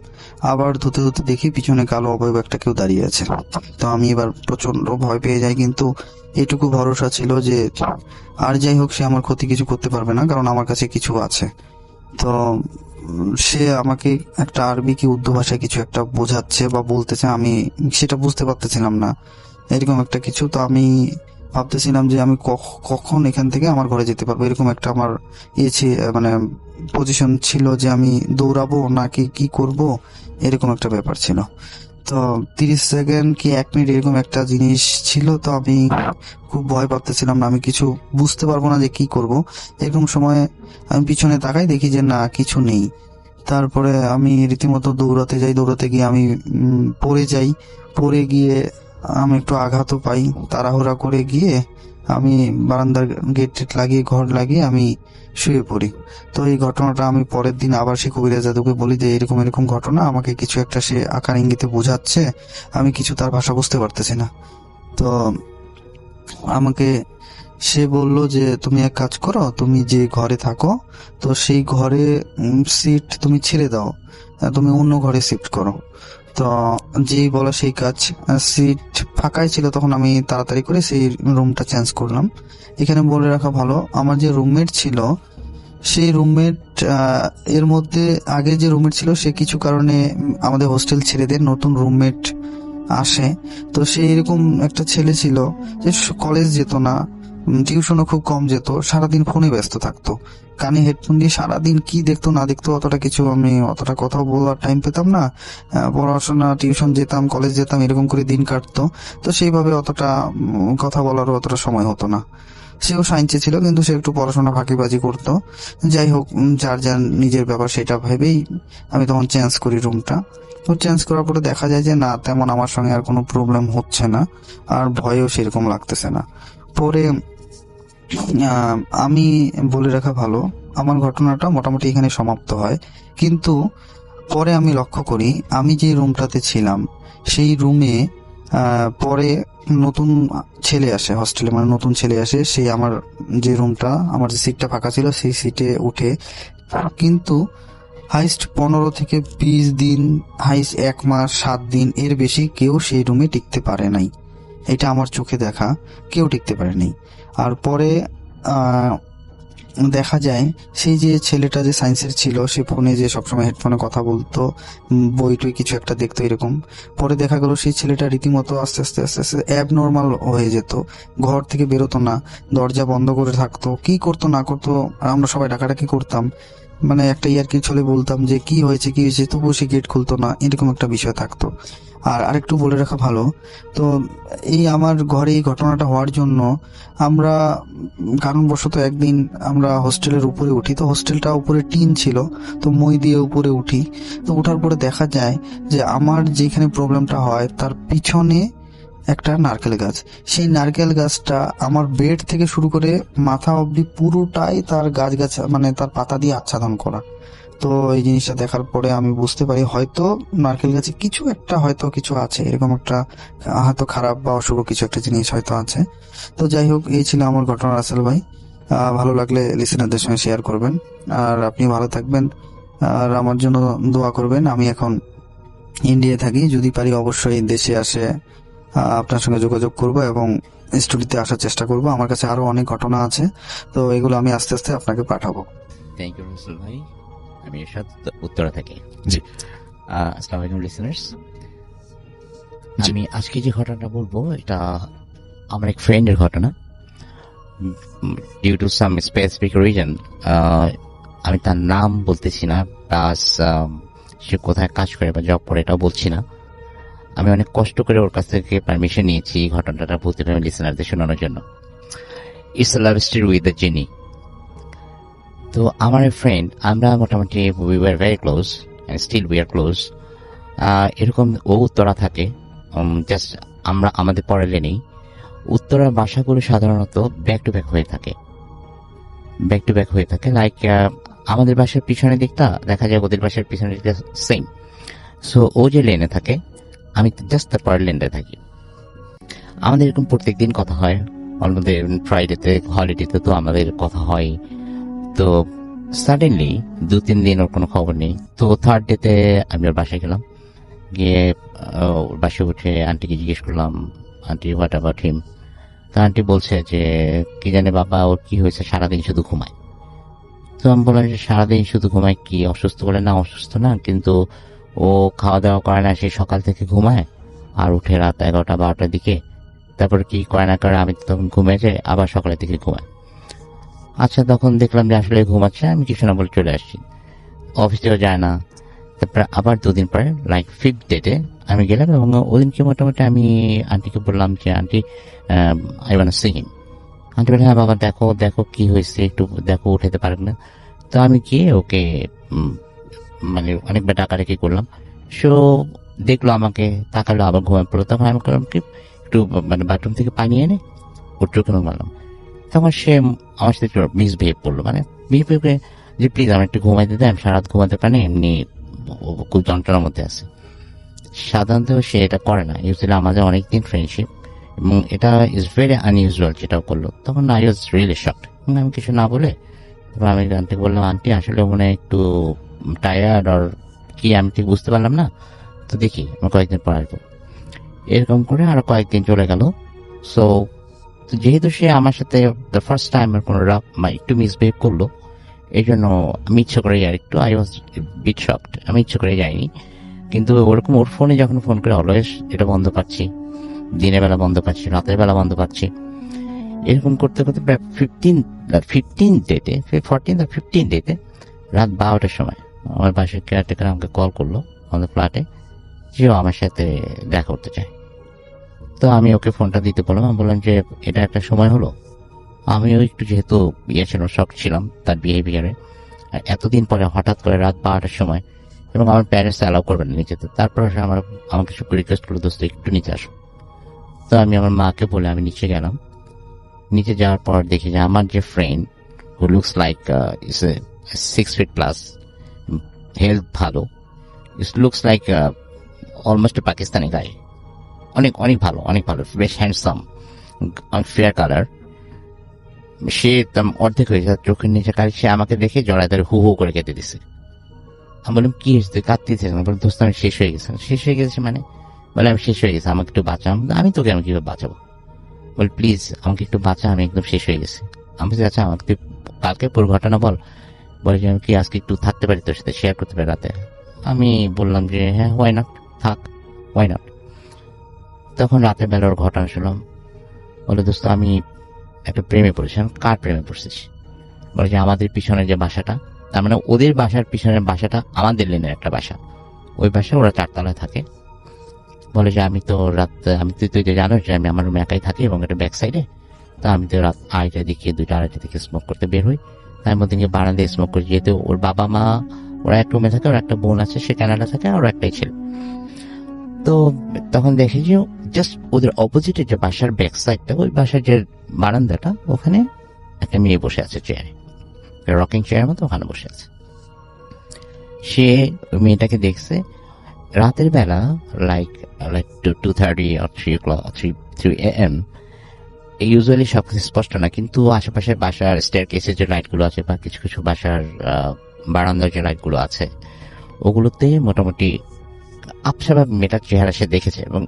আবার ধুতে ধুতে দেখি পিছনে কালো অবয়ব একটা কেউ দাঁড়িয়ে আছে। তো আমি এবার প্রচন্ড ভয় পেয়ে যাই, কিন্তু এটুকু ভরসা ছিল যে আর যাই হোক সে আমার ক্ষতি কিছু করতে পারবে না, কারণ আমার কাছে কিছু আছে। তো সে আমাকে একটা আরবি কি উর্দু ভাষায় কিছু একটা বোঝাচ্ছে বা বলতেছে, আমি সেটা বুঝতে পারতেছিলাম না, এরকম একটা কিছু। তো আমি ভাবতেছিলাম যে আমি কখন এখান থেকে আমার ঘরে যেতে পারবো, এরকম একটা আমার মানে পজিশন ছিল যে আমি দৌড়াবো নাকি কি করব, এরকম একটা ব্যাপার ছিল। তো 30 সেকেন্ড কি 1 মিনিট এরকম একটা জিনিস ছিল। তো আমি খুব ভয় পাচ্তেছিলাম না, আমি কিছু বুঝতে পারবো না যে কি করব। এরকম সময় আমি পিছনে তাকাই, দেখি যে না, কিছু নেই। তারপরে আমি রীতিমতো দৌড়াতে যাই, দৌড়াতে গিয়ে আমি পড়ে যাই। পড়ে গিয়ে আমি একটু আঘাতও পাই। তাড়াহুড়া করে গিয়ে আমি বারান্দার গেট লাগিয়ে, ঘর লাগিয়ে আমি শুয়ে পড়ি। তো এই ঘটনাটা আমি পরের দিন আবার সে কবিরাজ দাদুকে বলি যে এরকম এরকম ঘটনা, আমাকে কিছু একটা সে আকার ইঙ্গিতে বোঝাচ্ছে, আমি কিছু তার ভাষা বুঝতে পারতেছি না। তো আমাকে সে বলল যে তুমি এক কাজ করো, তুমি যে ঘরে থাকো তো সেই ঘরে সিট তুমি ছেড়ে দাও, তুমি অন্য ঘরে শিফট করো। তো যেই বলা সেই কাজ, সিট ফাঁকাই ছিল, তখন আমি তাড়াতাড়ি করে সেই রুমটা চেঞ্জ করলাম। এখানে বলে রাখা ভালো, আমার যে রুমমেট ছিল সেই রুমমেট, এর মধ্যে আগে যে রুমমেট ছিল সে কিছু কারণে আমাদের হোস্টেল ছেড়ে দেয়, নতুন রুমমেট আসে। তো সে এরকম একটা ছেলে ছিল যে কলেজ যেত না, টিউশনও খুব কম যেত, সারাদিন ফোনে ব্যস্ত থাকতো, কানে হেডফোন দিয়ে সারাদিন কি দেখতো না দেখতো অতটা কিছু আমি অতটা কথা বলার টাইম পেতাম না। পড়াশোনা, টিউশন যেতাম, কলেজ যেতাম, এরকম করে দিন কাটতো। তো সেইভাবে অতটা কথা বলারও অতটা সময় হতো না। সেও সায়েন্সে ছিল, কিন্তু সে একটু পড়াশোনা ফাঁকিবাজি করতো। যাই হোক, যার যার নিজের ব্যাপার, সেটা ভেবেই আমি তখন চেঞ্জ করি রুমটা। তো চেঞ্জ করার পরে দেখা যায় যে না, তেমন আমার সঙ্গে আর কোনো প্রবলেম হচ্ছে না, আর ভয়ও সেরকম লাগতেছে না। পরে আমি বলে রাখা ভালো, আমার ঘটনাটা মোটামুটি এখানে সমাপ্ত হয়। কিন্তু পরে আমি লক্ষ্য করি, আমি যে রুমটাতে ছিলাম সেই রুমে পরে নতুন ছেলে আসে হোস্টেলে, মানে নতুন ছেলে আসে, সেই আমার যে রুমটা, আমার যে সিটটা ফাঁকা ছিল সেই সিটে উঠে। কিন্তু হাইস্ট 15 থেকে 20 দিন, হাইস্ট 1 মাস 7 দিন, এর বেশি কেউ সেই রুমে টিকতে পারে নাই। এটা আমার চোখে দেখা, কেউ টিকতে পারে নাই। আর পরে দেখা যায় সেই যে ছেলেটা যে সায়েন্সের ছিল, সে ফোনে যে সবসময় হেডফোনে কথা বলতো, বই টই কিছু একটা দেখতো এরকম, পরে দেখা গেল সেই ছেলেটা রীতিমতো আস্তে আস্তে আস্তে আস্তে অ্যাবনর্মাল হয়ে যেত, ঘর থেকে বেরোতো না, দরজা বন্ধ করে থাকতো, কি করতো না করতো আমরা সবাই ডাকাডাকি করতাম, মানে একটা ইয়ার্কি ছলে বলতাম যে কি হয়েছে কি হয়েছে, তবুও সে গেট খুলতো না, এরকম একটা বিষয় থাকতো। আর আরেকটু বলে রাখা ভালো, তো এই আমার ঘরে এই ঘটনাটা হওয়ার জন্য আমরা কারণবশত একদিন আমরা হোস্টেলের উপরে উঠি। তো হোস্টেলটা উপরে টিন ছিল, তো মই দিয়ে উপরে উঠি। তো ওঠার পরে দেখা যায় যে আমার যেখানে প্রবলেমটা হয় তার পিছনে একটা নারকেল গাছ, সেই নারকেল গাছটা আমার বেড থেকে শুরু করে মাথা অবধি পুরোটাই তার গাছ মানে তার পাতা দিয়ে আচ্ছাদন করা। তো এই জিনিসটা দেখার পরে আমি বুঝতে পারি হয়তো নারকেল গাছে কিছু একটা, হয়তো কিছু আছে, এরকম একটা হয়তো খারাপ বা অশুভ কিছু একটা জিনিস হয়তো আছে। তো যাই হোক, এই ছিল আমার ঘটনা রাসেল ভাই। ভালো লাগলে লিসেনারদের সঙ্গে শেয়ার করবেন, আর আপনি ভালো থাকবেন, আর আমার জন্য দোয়া করবেন। আমি এখন ইন্ডিয়ায় থাকি, যদি পারি অবশ্যই দেশে আসে আপনার সঙ্গে যোগাযোগ করব এবং স্টুডিওতে আসার চেষ্টা করব। আমার কাছে আরো অনেক ঘটনা আছে, তো এগুলো আমি আস্তে আস্তে আপনাকে পাঠাবো। থ্যাংক ইউ রাসেল ভাই। আমি এরশাদ, উত্তরা থেকে। জি। আসসালামু আলাইকুম লিসেনার্স। জি। আমি আজকে যে ঘটনাটা বলবো এটা আমার এক ফ্রেন্ডের ঘটনা। Due to some specific reason আমি তার নাম বলতেছি না, প্লাস সে কোথায় কাজ করে বা জব করে এটাও বলছি না। আমি অনেক কষ্ট করে ওর কাছ থেকে পারমিশন নিয়েছি এই ঘটনাটা বলতে পারি লিসেনারদের শোনানোর জন্য। It's a love story with the Jenny. তো আমার ফ্রেন্ড, আমরা মোটামুটি we were very close and still we are close. এরকম ও উত্তরা থাকে, জাস্ট আমরা আমাদের পড়ালে নেই। উত্তরার বাসাগুলো সাধারণত ব্যাক টু ব্যাক হয়ে থাকে, লাইক আমাদের বাসার পিছনে দিকটা দেখা যায়, ওদের বাসার পিছনে দিকটা সেম। সো ও যে লেনে থাকে, আমি জাস্ট তার পরের লেনটা থাকি। আমাদের এরকম প্রত্যেকদিন কথা হয়, আমাদের ফ্রাইডেতে, হলিডেতে তো আমাদের কথা হয়। তো সাডেনলি 2-3 দিন ওর কোনো খবর নেই। তো থার্ড ডেতে আমি ওর বাসায় গেলাম, গিয়ে ওর বাসায় উঠে আন্টিকে জিজ্ঞেস করলাম, আন্টি হোয়াট অ্যাবাউট হিম? তো আন্টি বলছে যে কি জানে বাবা, ওর কি হয়েছে, সারাদিন শুধু ঘুমায়। তো আমি বললাম যে সারাদিন শুধু ঘুমায়, কি অসুস্থ? বলে না অসুস্থ না, কিন্তু ও খাওয়া দাওয়া করে না, সে সকাল থেকে ঘুমায় আর উঠে রাত 11টা-12টার দিকে, তারপর কি করে না করে আমি তখন ঘুমিয়ে যাই, আবার সকালের দিকে ঘুমায়। আচ্ছা, তখন দেখলাম যে আসলে ঘুমাচ্ছে, আমি কিছু না বলে চলে আসছি, অফিসেও যায় না। তারপরে আবার 2 দিন পরে লাইক 5th ডেটে আমি গেলাম, এবং ওদিনকে মোটামুটি আমি আন্টিকে বললাম যে aunty I want to see him. Aunty বলে হ্যাঁ বাবা, দেখো দেখো কি হয়েছে, একটু দেখো, উঠাতে পারেন না। তো আমি গিয়ে ওকে মানে অনেকবার ডাকাডাকি করলাম। সো দেখলো আমাকে, তাকালো, আবার ঘুমায় পড়লো। তখন আমি করলাম কি, একটু মানে বাথরুম থেকে পানি এনে ওর চোখে মারলাম। তখন সে আমার সাথে মিসবিহেভ করলো, মানে বিহেভ যে প্লিজ আমার একটু ঘুমাইতে দেয়, আমি সারা রাত ঘুমাতে পারি না, এমনি খুব যন্ত্রণার মধ্যে আছে। সাধারণত সে এটা করে না, ইউজুয়ালি আমাদের অনেকদিন ফ্রেন্ডশিপ, এবং এটা ইজ ভেরি আনইউজুয়াল যেটাও করলো। তখন আই ওয়াজ রিয়েলি শকড। আমি কিছু না বলে আমি আন্টিকে বললাম, আন্টি আসলে মনে হয় একটু টায়ার্ড আর কি, আমি ঠিক বুঝতে পারলাম না, তো দেখি আমি কয়েকদিন পর আসবো। এরকম করে আরো কয়েকদিন চলে গেল। সো যেহেতু সে আমার সাথে দ্য ফার্স্ট টাইম কোনো রাফ একটু মিসবিহেভ করলো, এই জন্য আমি ইচ্ছে করে যাই একটু, আই ওয়াজ বিট শকড, আমি ইচ্ছে করে যাইনি। কিন্তু ওরকম ওর ফোনে যখন ফোন করে অলওয়েজ এটা বন্ধ পাচ্ছি, দিনের বেলা বন্ধ পাচ্ছি, রাতের বেলা বন্ধ পাচ্ছি। এরকম করতে করতে প্রায় 15 ডেটে, 15 ডেটে রাত 12টার সময় আমার বাসার কেয়ারটেকার আমাকে কল করলো আমাদের ফ্ল্যাটে, যে ও আমার সাথে দেখা করতে চায়। তো আমি ওকে ফোনটা দিতে বললাম, আমি বললাম যে এটা একটা সময় হলো। আমিও একটু যেহেতু ছিল, শক ছিলাম তার বিহেভিয়ারে, আর এতদিন পরে হঠাৎ করে রাত 12টার সময়, এবং আমার প্যারেন্টস অ্যালাউ করবেন না নিচেতে। তারপর আমাকে সব রিকোয়েস্ট করলো, দোস্ত একটু নিচে আসো। তো আমি আমার মাকে বলে আমি নিচে গেলাম। নিচে যাওয়ার পর দেখি যে আমার যে friend, who looks like is 6 feet plus, health ভালো, ইস লুকস লাইক অলমোস্ট পাকিস্তানি গাই, অনেক অনেক ভালো, অনেক ভালো, বেশ হ্যান্ডসাম, ফেয়ার কালার। সে অর্ধেক হয়ে যায়, চোখের নিচে কালি। সে আমাকে দেখে জড়ায় ধরে হু হু করে কেটে দিছে। আমি বললাম কি হয়েছে, তুই কাঁদতেছিস? বললাম দোস্ত আমি শেষ হয়ে গেছে। শেষ হয়ে গেছে মানে? বলে আমি শেষ হয়ে গেছে, আমাকে একটু বাঁচা। আমি তোকে আমি কিভাবে বাঁচাবো? বল প্লিজ আমাকে একটু বাঁচা, আমি একদম শেষ হয়ে গেছি। আমি বলছি আচ্ছা আমাকে তুই কালকে পুরো ঘটনা বল। বলে যে আমি কি আজকে একটু থাকতে পারি তোর সাথে, শেয়ার করতে পারি রাতে? আমি বললাম যে হ্যাঁ, ওয়াই নট, থাক, ওয়াই নট। তখন রাতের বেলা ওর ঘটনা শুনলাম। বলে দোস্ত আমি একটা প্রেমে পড়েছিলাম। কার প্রেমে পড়ছিস? বলে যে আমাদের পিছনে যে বাসাটা, তার মানে ওদের বাসার পিছনের বাসাটা আমাদের লেনের একটা বাসা, ওই বাসায় ওরা 4 তলায় থাকে। বলে যে আমি তো রাত, আমি তুই তো জানো যে আমি আমার রুমে একাই থাকি এবং এটা ব্যাক সাইডে, তা আমি তো রাত 2:30 দিকে 2:30 দিকে স্মোক করতে বের হই। তার মধ্যে গিয়ে বারান্দায় স্মোক করি, যেহেতু ওর বাবা মা ওরা এক রুমে থাকে, ওর একটা বোন আছে সে কানাডা থাকে, আর একটাই ছেলে। তো তখন দেখি যে জাস্ট ওদের অপোজিটে যে বাসার ব্যাক সাইডটা, ওই বাসার যে বারান্দাটা, ওখানে একটা মেয়ে বসে আছে চেয়ারে, রকিং চেয়ারের মতো ওখানে বসে আছে। সে মেয়েটাকে দেখছে রাতের বেলা, লাইক 2:30 or 3 AM। ইউজুয়ালি সবকিছু স্পষ্ট না, কিন্তু আশেপাশের বাসার স্টেয়ারকেসের যে লাইটগুলো আছে বা কিছু কিছু বাসার বারান্দার যে লাইটগুলো আছে, ওগুলোতে মোটামুটি আপসাভাবে মেয়েটার চেহারা সে দেখেছে, এবং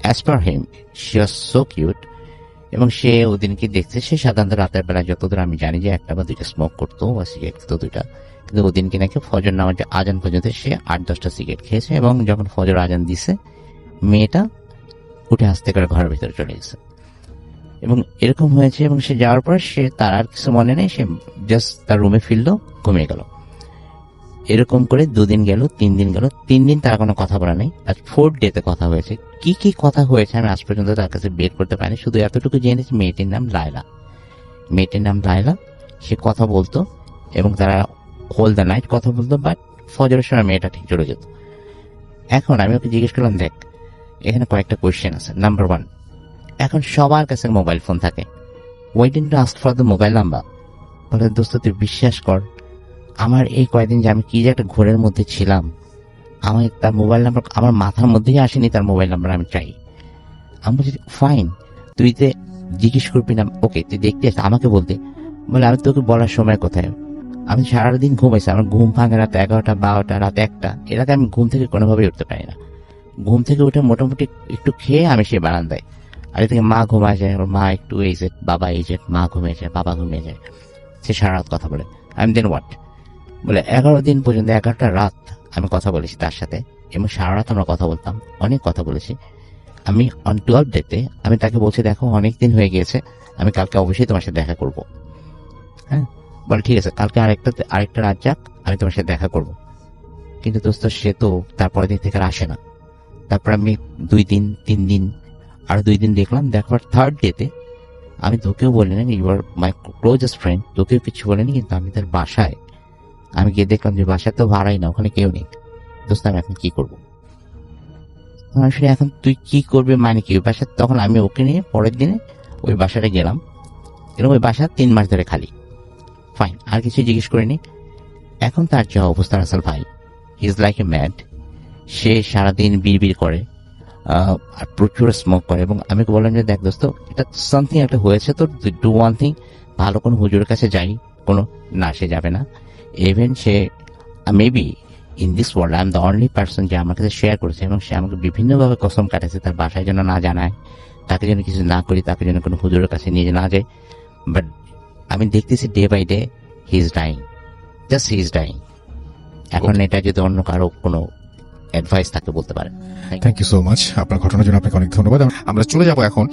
as per him she was so cute. এবং সে ওদিনকে দেখছে, সে সাধারণত রাতের বেলা যতদূর আমি জানি যে 1টা বা 2টা স্মোক করতো বা সিগারেট খেতো 2টা, কিন্তু ওদিনকে নাকি ফজর নামাজ আজান পর্যন্ত সে 8-10টা সিগারেট খেয়েছে। এবং যখন ফজর আজান দিছে, মেয়েটা উঠে আসতে করে ঘরের ভিতরে চলে গেছে। এবং এরকম হয়েছে, এবং সে যাওয়ার পর সে তার আর কিছু মনে নেই, সে জাস্ট তার রুমে ফিরলো, ঘুমিয়ে গেল। এরকম করে 2 দিন গেল, 3 দিন গেল, 3 দিন তার কোনো কথা বলা নেই। আর 4th ডেতে কথা হয়েছে। কি কি কথা হয়েছে আমি আজ পর্যন্ত তার কাছে বের করতে পারিনি, শুধু এতটুকু জেনেছি মেয়েটির নাম লায়লা। মেয়েটির নাম লায়লা, সে কথা বলতো এবং তারা হোল দ্য নাইট কথা বলতো, বাট ফজরের সময় মেয়েটা ঠিক চলে যেত। এখন আমি ওকে জিজ্ঞেস করলাম, দেখ এখানে কয়েকটা কোয়েশ্চেন আছে। নাম্বার 1, এখন সবার কাছে মোবাইল ফোন থাকে, why didn't you ask for the mobile number? বলে দোস্ত তুই বিশ্বাস কর, আমার এই কয়েকদিন যে আমি কি যে একটা ঘোরের মধ্যে ছিলাম, আমি তার মোবাইল নাম্বার আমার মাথার মধ্যেই আসেনি, তার মোবাইল নাম্বার আমি চাই। আমি বলছি ফাইন, তুই যে জিজ্ঞেস করবি না, ওকে তুই দেখতে আসতে আমাকে বলতে। বলে আমি তোকে বলার সময় কোথায়? আমি সারাদিন ঘুমাইছি, আমার ঘুম ভাঙে রাত 11টা 12টা রাত 1টা, এর আগে আমি ঘুম থেকে কোনোভাবেই উঠতে পারি না। ঘুম থেকে উঠে মোটামুটি একটু খেয়ে আমি সে বারান্দায়, আর এদিকে মা ঘুমায় যায়, ওর মা একটু এজেড, বাবা এজেড, মা ঘুমিয়ে যায়, বাবা ঘুমিয়ে যায়, সে সারা রাত কথা বলে। আমি দেন হোয়াট বলে 11 দিন পর্যন্ত 11টা রাত আমি কথা বলেছি তার সাথে, এবং সারা রাত আমরা কথা বলতাম, অনেক কথা বলেছি। আমি অন 12 ডেতে আমি তাকে বলছি, দেখো অনেক দিন হয়ে গিয়েছে, আমি কালকে অবশ্যই তোমার সাথে দেখা করব। হ্যাঁ, বলে ঠিক আছে, কালকে আরেকটা রাত যাক, আমি তোমার সাথে দেখা করব। কিন্তু দোস্ত সে তো তারপরের দিন থেকে আর আসে না। তারপর আমি 2 দিন 3 দিন আর 2 দিন দেখলাম, দেখবার থার্ড ডেতে আমি তোকেও বলিনি, you are my closest friend, তোকেও কিছু বলিনি, কিন্তু আমি তার বাসায় আমি গিয়ে দেখলাম যে বাসায় তো ভাড়াই না, ওখানে কেউ নেই। দোস্ত আমি এখন কি করবো? আসলে এখন তুই কি করবি মানে কি? বাসা তখন আমি ওকে নিয়ে পরের দিনে ওই বাসাটা গেলাম, এবং ওই বাসা 3 মাস ধরে খালি। ফাইন, আর কিছু জিজ্ঞেস করিনি। এখন তার যা অবস্থা রাসেল ভাই, he is like a mad. সে সারাদিন বিড়বিড় করে, আর প্রচুর স্মোক করে, এবং আমি বললাম যে দেখ দোস্ত, এটা সামথিং একটা হয়েছে, তো ডু ওয়ান থিং, ভালো কোনো হুজুরের কাছে যাই। কোনো না, সে যাবে না। Even say maybe in this world I am the only person যে আমার কাছে শেয়ার করেছে, এবং সে আমাকে বিভিন্নভাবে কসম কাটাছে তার বাসায় যেন না জানায়, তাকে যেন কিছু না করি, তাকে যেন কোনো হুজুরের কাছে নিয়ে না যায়। বাট আমি দেখতেছি day by day he is dying, just he is dying. এখন এটা যদি অন্য কারো কোনো অ্যাডভাইস তাকে বলতে পারে। থ্যাংক ইউ সো মাচ, আপনার ঘটনার জন্য আপনাকে অনেক ধন্যবাদ। আমরা চলে যাব এখন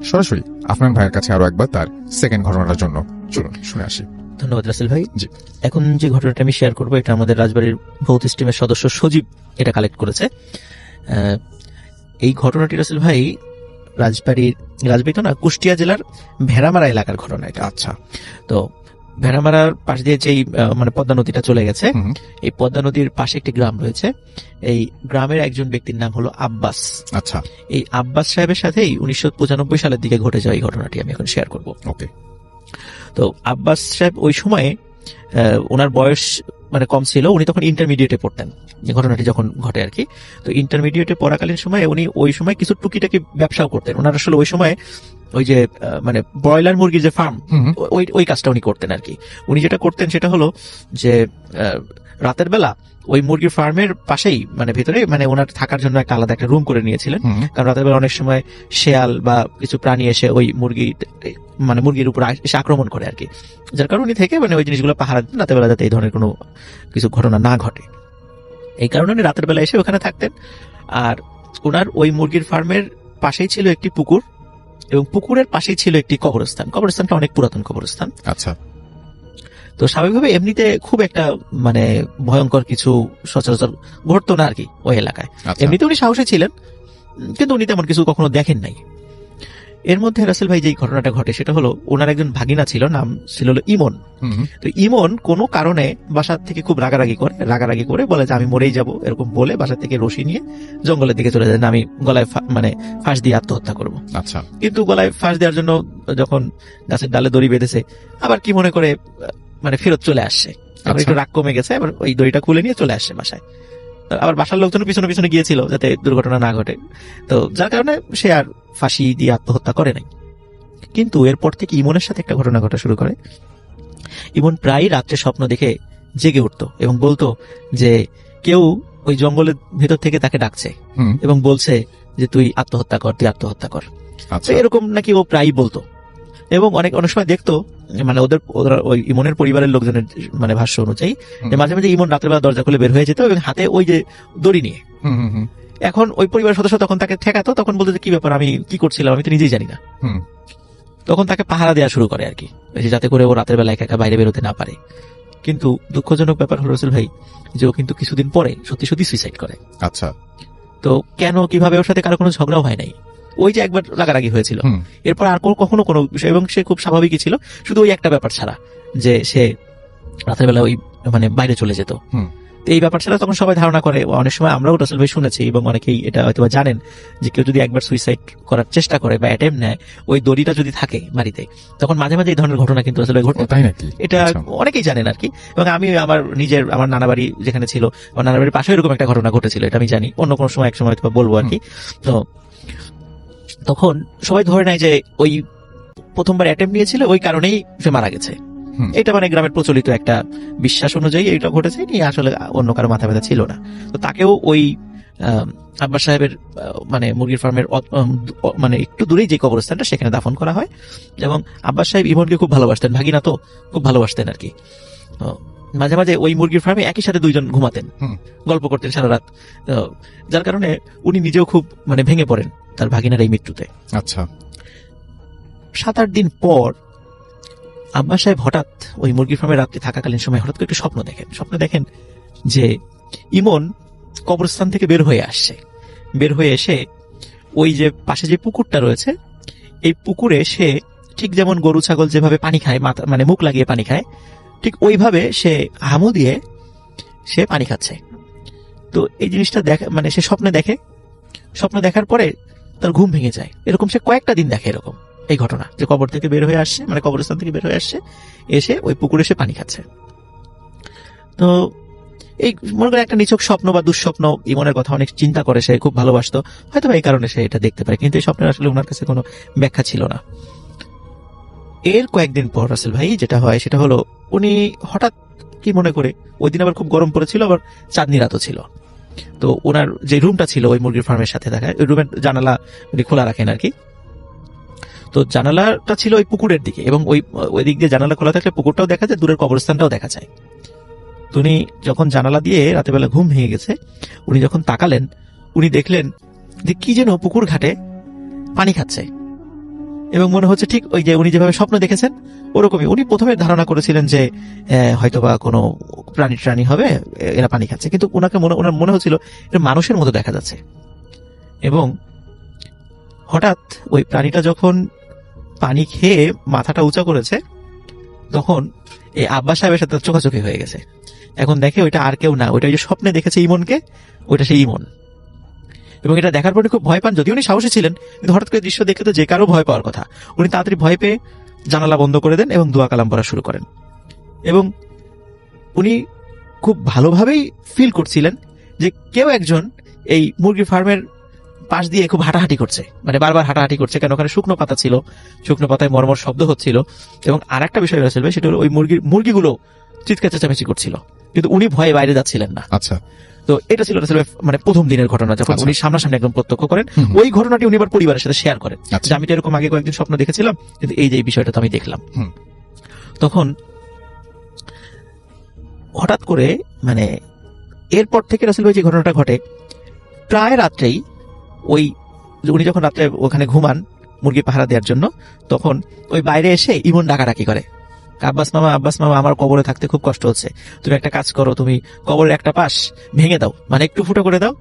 সরাসরি আফনান ভাইয়ের কাছে আরো একবার তার সেকেন্ড ঘটনাটার জন্য। চলুন শুনে আসি। ধন্যবাদ রাসেল ভাই। জি। এখন যে ঘটনাটা আমি শেয়ার করবো, এটা আমাদের রাজবাড়ির ভৌত স্ট্রিমের সদস্য সজীব এটা কালেক্ট করেছে। এই ঘটনাটি রাসেল ভাই রাজবাড়ি তো না, কুষ্টিয়া জেলার ভেড়ামারা এলাকার ঘটনা এটা। আচ্ছা। তো ভেড়ামারার পাশ দিয়ে যেই মানে পদ্মা নদীটা চলে গেছে, এই পদ্মা নদীর পাশে একটি গ্রাম রয়েছে। এই গ্রামের একজন ব্যক্তির নাম হলো আব্বাস। আচ্ছা। এই আব্বাস সাহেবের সাথেই 1995 সালের দিকে ঘটে যাওয়া এই ঘটনাটি আমি এখন শেয়ার করব। ওকে। তো আব্বাস সাহেব ওই সময়ে ওনার বয়স মানে কম ছিল, উনি তখন ইন্টারমিডিয়েটে পড়তেন ঘটনাটি যখন ঘটে আর কি। তো ইন্টারমিডিয়েটে পড়াকালীন সময়ে উনি ওই সময় কিছু টুকিটাকি ব্যবসাও করতেন। ওনার আসলে ওই সময় ওই যে মানে ব্রয়লার মুরগির যে ফার্ম, ওই কাজটা উনি করতেন আর কি। উনি যেটা করতেন সেটা হলো যে রাতের বেলা ওই মুরগির ফার্মের পাশেই মানে ভিতরে মানে ওনার থাকার জন্য একটা আলাদা একটা রুম করে নিয়েছিলেন। কারণ রাতের বেলা অনেক সময় শেয়াল বা কিছু প্রাণী এসে ওই মুরগির উপর এসে আক্রমণ করে আর কি। যার কারণে উনি থেকে মানে ওই জিনিসগুলো পাহারা দিতেন রাতের বেলা, যাতে এই ধরনের কোনো কিছু ঘটনা না ঘটে। এই কারণে উনি রাতের বেলা এসে ওখানে থাকতেন। আর ওনার ওই মুরগির ফার্মের পাশেই ছিল একটি পুকুর, এবং পুকুরের পাশেই ছিল একটি কবরস্থান। কবরস্থানটা অনেক পুরাতন কবরস্থান। আচ্ছা। তো স্বাভাবিকভাবে এমনিতে খুব একটা মানে ভয়ঙ্কর কিছু সচরাচর ঘটতো না আর কি ওই এলাকায়। এমনিতে উনি সাহসী ছিলেন, কিন্তু উনি তেমন কিছু কখনো দেখেন নাই। এর মধ্যে রাসেল ভাই যে ঘটনাটা ঘটে সেটা হলো, ওনার একজন ভাগিনা ছিল, নাম ছিল ইমন। তো ইমন কোনো কারণে বাসা থেকে খুব রাগারাগি করে বলে যে আমি মরেই যাব, এরকম বলে বাসা থেকে রশি নিয়ে জঙ্গলের দিকে চলে যায়, আমি গলায় মানে ফাঁস দিয়ে আত্মহত্যা করবো। আচ্ছা। কিন্তু গলায় ফাঁস দেওয়ার জন্য যখন গাছের ডালে দড়ি বেঁধেছে, আবার কি মনে করে মানে ফেরত চলে আসছে, একটু রাগ কমে গেছে, আবার ওই দড়িটা খুলে নিয়ে চলে আসছে বাসায়। আবার বাসার লোকজন পিছনে পিছনে গিয়েছিল যাতে দুর্ঘটনা না ঘটে। তো যার কারণে সে আর ফাঁসি দিয়ে আত্মহত্যা করে নাই। কিন্তু এরপর থেকে ইমনের সাথে একটা ঘটনা ঘটা শুরু করে। ইমন প্রায় রাত্রে স্বপ্ন দেখে জেগে উঠতো এবং বলতো যে কেউ ওই জঙ্গলের ভিতর থেকে তাকে ডাকছে এবং বলছে যে তুই আত্মহত্যা কর। এরকম নাকি ও প্রায় বলতো, এবং অনেক সময় দেখতো মানে ওদের ওই ইমনের পরিবারের লোকজনের মানে ভাষ্য অনুযায়ী মাঝে মাঝে ইমন রাতের বেলা দরজা খুলে বের হয়ে যেত এবং হাতে ওই যে দড়ি নিয়ে। এখন ওই পরিবারের সদস্য তখন তাকে ঠেকাতো, তখন বলতো যে কি ব্যাপার, আমি কি করছিলাম আমি তো নিজেই জানি না। তখন তাকে পাহারা দেওয়া শুরু করে আর কি, যাতে করে ও রাতের বেলা একা একা বাইরে বেরোতে না পারে। কিন্তু দুঃখজনক ব্যাপার হলো রাসেল ভাই যে ও কিন্তু কিছুদিন পরে সত্যি সত্যি সুইসাইড করে। আচ্ছা। তো কেন কিভাবে, ওর সাথে কারো কোনো ঝগড়াও হয় নাই, ওই যে একবার রাগারাগি হয়েছিল, এরপর আর কখনো কোনো বিষয়, এবং সে খুব স্বাভাবিকই ছিল, শুধু ওই একটা ব্যাপার ছাড়া যে সে রাতের বেলা ওই মানে বাইরে চলে যেত। এই ব্যাপার ছাড়া তখন সবাই ধারণা করে, অনেক সময় আমরাও রাসেল ভাই শুনেছি এবং অনেকেই এটা হয়তো জানেন, যে কেউ যদি একবার সুইসাইড করার চেষ্টা করে বা অ্যাটেম্প নেয়, ওই দড়িটা যদি থাকে বাড়িতে, তখন মাঝে মাঝে এই ধরনের ঘটনা কিন্তু আসলে ঘটে। এটা অনেকেই জানেন আর কি। এবং আমি আমার নানা বাড়ি যেখানে ছিল, আমার নানা বাড়ির পাশে এরকম একটা ঘটনা ঘটেছিল, এটা আমি জানি, অন্য কোনো সময় এক সময় বলবো আর কি। তো তখন সবাই ধরে নেয় যে ওই প্রথমবার অ্যাটেম্প নিয়েছিল, ওই কারণেই সে মারা গেছে। হুম। এটা মানে গ্রামের প্রচলিত একটা বিশ্বাস অনুযায়ী এটা ঘটেছে, নিয়ে আসলে অন্য কারো মাথা ব্যথা ছিল না। তো তাকেও ওই আব্বাস সাহেবের মানে মুরগির ফার্মের মানে একটু দূরেই যে কবরস্থানটা সেখানে দাফন করা হয়। এবং আব্বাস সাহেব ইমনকে খুব ভালোবাসতেন, ভাগিনা তো খুব ভালোবাসতেন আর কি। তো মাঝে মাঝে ওই মুরগির ফার্মে একই সাথে দুইজন ঘুমাতেন, হুম। গল্প করতেন সারা রাত। তো যার কারণে উনি নিজেও খুব মানে ভেঙে পড়েন তার ভাগিনার এই মৃত্যুতে। আচ্ছা। 7-8 দিন পর আব্বাস সাহেব হঠাৎ ওই মুরগির ফার্মে রাত্রি থাকাকালীন সময় হঠাৎ করে একটু স্বপ্ন দেখেন যে ইমন কবরস্থান থেকে বের হয়ে আসছে। বের হয়ে এসে ওই যে পাশে যে পুকুরটা রয়েছে, এই পুকুরে সে ঠিক যেমন গরু ছাগল যেভাবে পানি খায়, মাথা মানে মুখ লাগিয়ে পানি খায়, ঠিক ওইভাবে সে হামু দিয়ে সে পানি খাচ্ছে। তো এই জিনিসটা দেখে মানে সে স্বপ্ন দেখার পরে তার ঘুম ভেঙে যায়। এরকম সে কয়েকটা দিন দেখে এরকম এই ঘটনা, যে কবর থেকে বের হয়ে আসছে, মানে কবরস্থান থেকে বের হয়ে আসছে, এসে ওই পুকুরে সে পানি খাচ্ছে। তো এই মনে করেন একটা নিছক স্বপ্ন বা দুঃস্বপ্ন, ইমনের কথা অনেক চিন্তা করে, সে খুব ভালোবাসতো, হয়তো এই কারণে সে এটা দেখতে পারে, কিন্তু এই স্বপ্নের আসলে ওনার কাছে কোনো ব্যাখ্যা ছিল না। এর কয়েকদিন পর রাসেল ভাই যেটা হয় সেটা হলো, উনি হঠাৎ কি মনে করে, ওই দিন আবার খুব গরম পড়েছিল, আবার চাঁদনি রাতও ছিল। তো ওনার যে রুমটা ছিল ওই মুরগির ফার্মের সাথে থাকা, ওই রুমের জানালা উনি খোলা রাখেন আর কি। তো জানালাটা ছিল ওই পুকুরের দিকে, এবং ওই দিক দিয়ে জানালা খোলা থাকলে পুকুরটাও দেখা যায়, দূরের কবরস্থানটাও দেখা যায়। তো উনি যখন জানালা দিয়ে রাতের বেলা ঘুম ভেঙে গেছে, উনি যখন তাকালেন, উনি দেখলেন যে কি যেন পুকুর ঘাটে পানি খাচ্ছে, এবং মনে হচ্ছে ঠিক ওই যে উনি যেভাবে স্বপ্ন দেখেছেন ওরকমই। উনি প্রথমে ধারণা করেছিলেন যে হয়তোবা কোনো প্রাণী হবে, এরা পানি খাচ্ছে, কিন্তু ওনার মনে হচ্ছিল এটা মানুষের মতো দেখা যাচ্ছে। এবং হঠাৎ ওই প্রাণীটা যখন পানি খেয়ে মাথাটা উঁচা করেছে, তখন এই আব্বাস সাহেবের সাথে চোখাচোখি হয়ে গেছে। এখন দেখে ওইটা আর কেউ না, ওইটা যে স্বপ্নে দেখেছে ইমনকে, ওইটা সেই ইমন। এবং এটা দেখার পরে খুব ভয় পান, যদিও উনি সাহসী ছিলেন, কিন্তু হঠাৎ করে দৃশ্য দেখে তো যে কারো ভয় পাওয়ার কথা। উনি তাড়াতাড়ি ভয় পেয়ে জানালা বন্ধ করে দেন এবং দোয়া কালাম পড়া শুরু করেন। এবং উনি খুব ভালোভাবেই ফিল করছিলেন যে কেউ একজন এই মুরগি ফার্মের পাশ দিয়ে খুব হাঁটাহাঁটি করছে, মানে বারবার হাঁটাহাঁটি করছে, কারণ ওখানে শুকনো পাতা ছিল, শুকনো পাতায় মর্মর শব্দ হচ্ছিল। এবং আর একটা বিষয় রয়েছে, সেটা হলো ওই মুরগিগুলো চিৎকার চেঁচামেচি করছিল, কিন্তু উনি ভয়ে বাইরে যাচ্ছিলেন না। আচ্ছা। তো এটা ছিল মানে প্রথম দিনের ঘটনা, যখন আচ্ছা। উনি সামনাসামনি একদম প্রত্যক্ষ করেন। হুম হুম। ওই ঘটনাটি উনি আবার পরিবারের সাথে শেয়ার করেন, আচ্ছা। যে আমি তো এরকম আগে কয়েকদিন স্বপ্ন দেখেছিলাম, কিন্তু এই যে এই বিষয়টা তো আমি দেখলাম। হুম। তখন হঠাৎ করে মানে এরপর থেকে রাসেল ভাই যে ঘটনাটা ঘটে, প্রায় রাত্রেই ওই উনি যখন রাত্রে ওখানে ঘুমান মুরগি পাহারা দেওয়ার জন্য, তখন ওই বাইরে এসে ইমন ডাকাডাকি করে, আব্বাস মামা আমার কবরে থাকতে খুব কষ্ট হচ্ছে, তুমি একটা কাজ করো, তুমি কবরের একটা পাশ ভেঙে দাও, মানে একটু ফুটো করে দাও,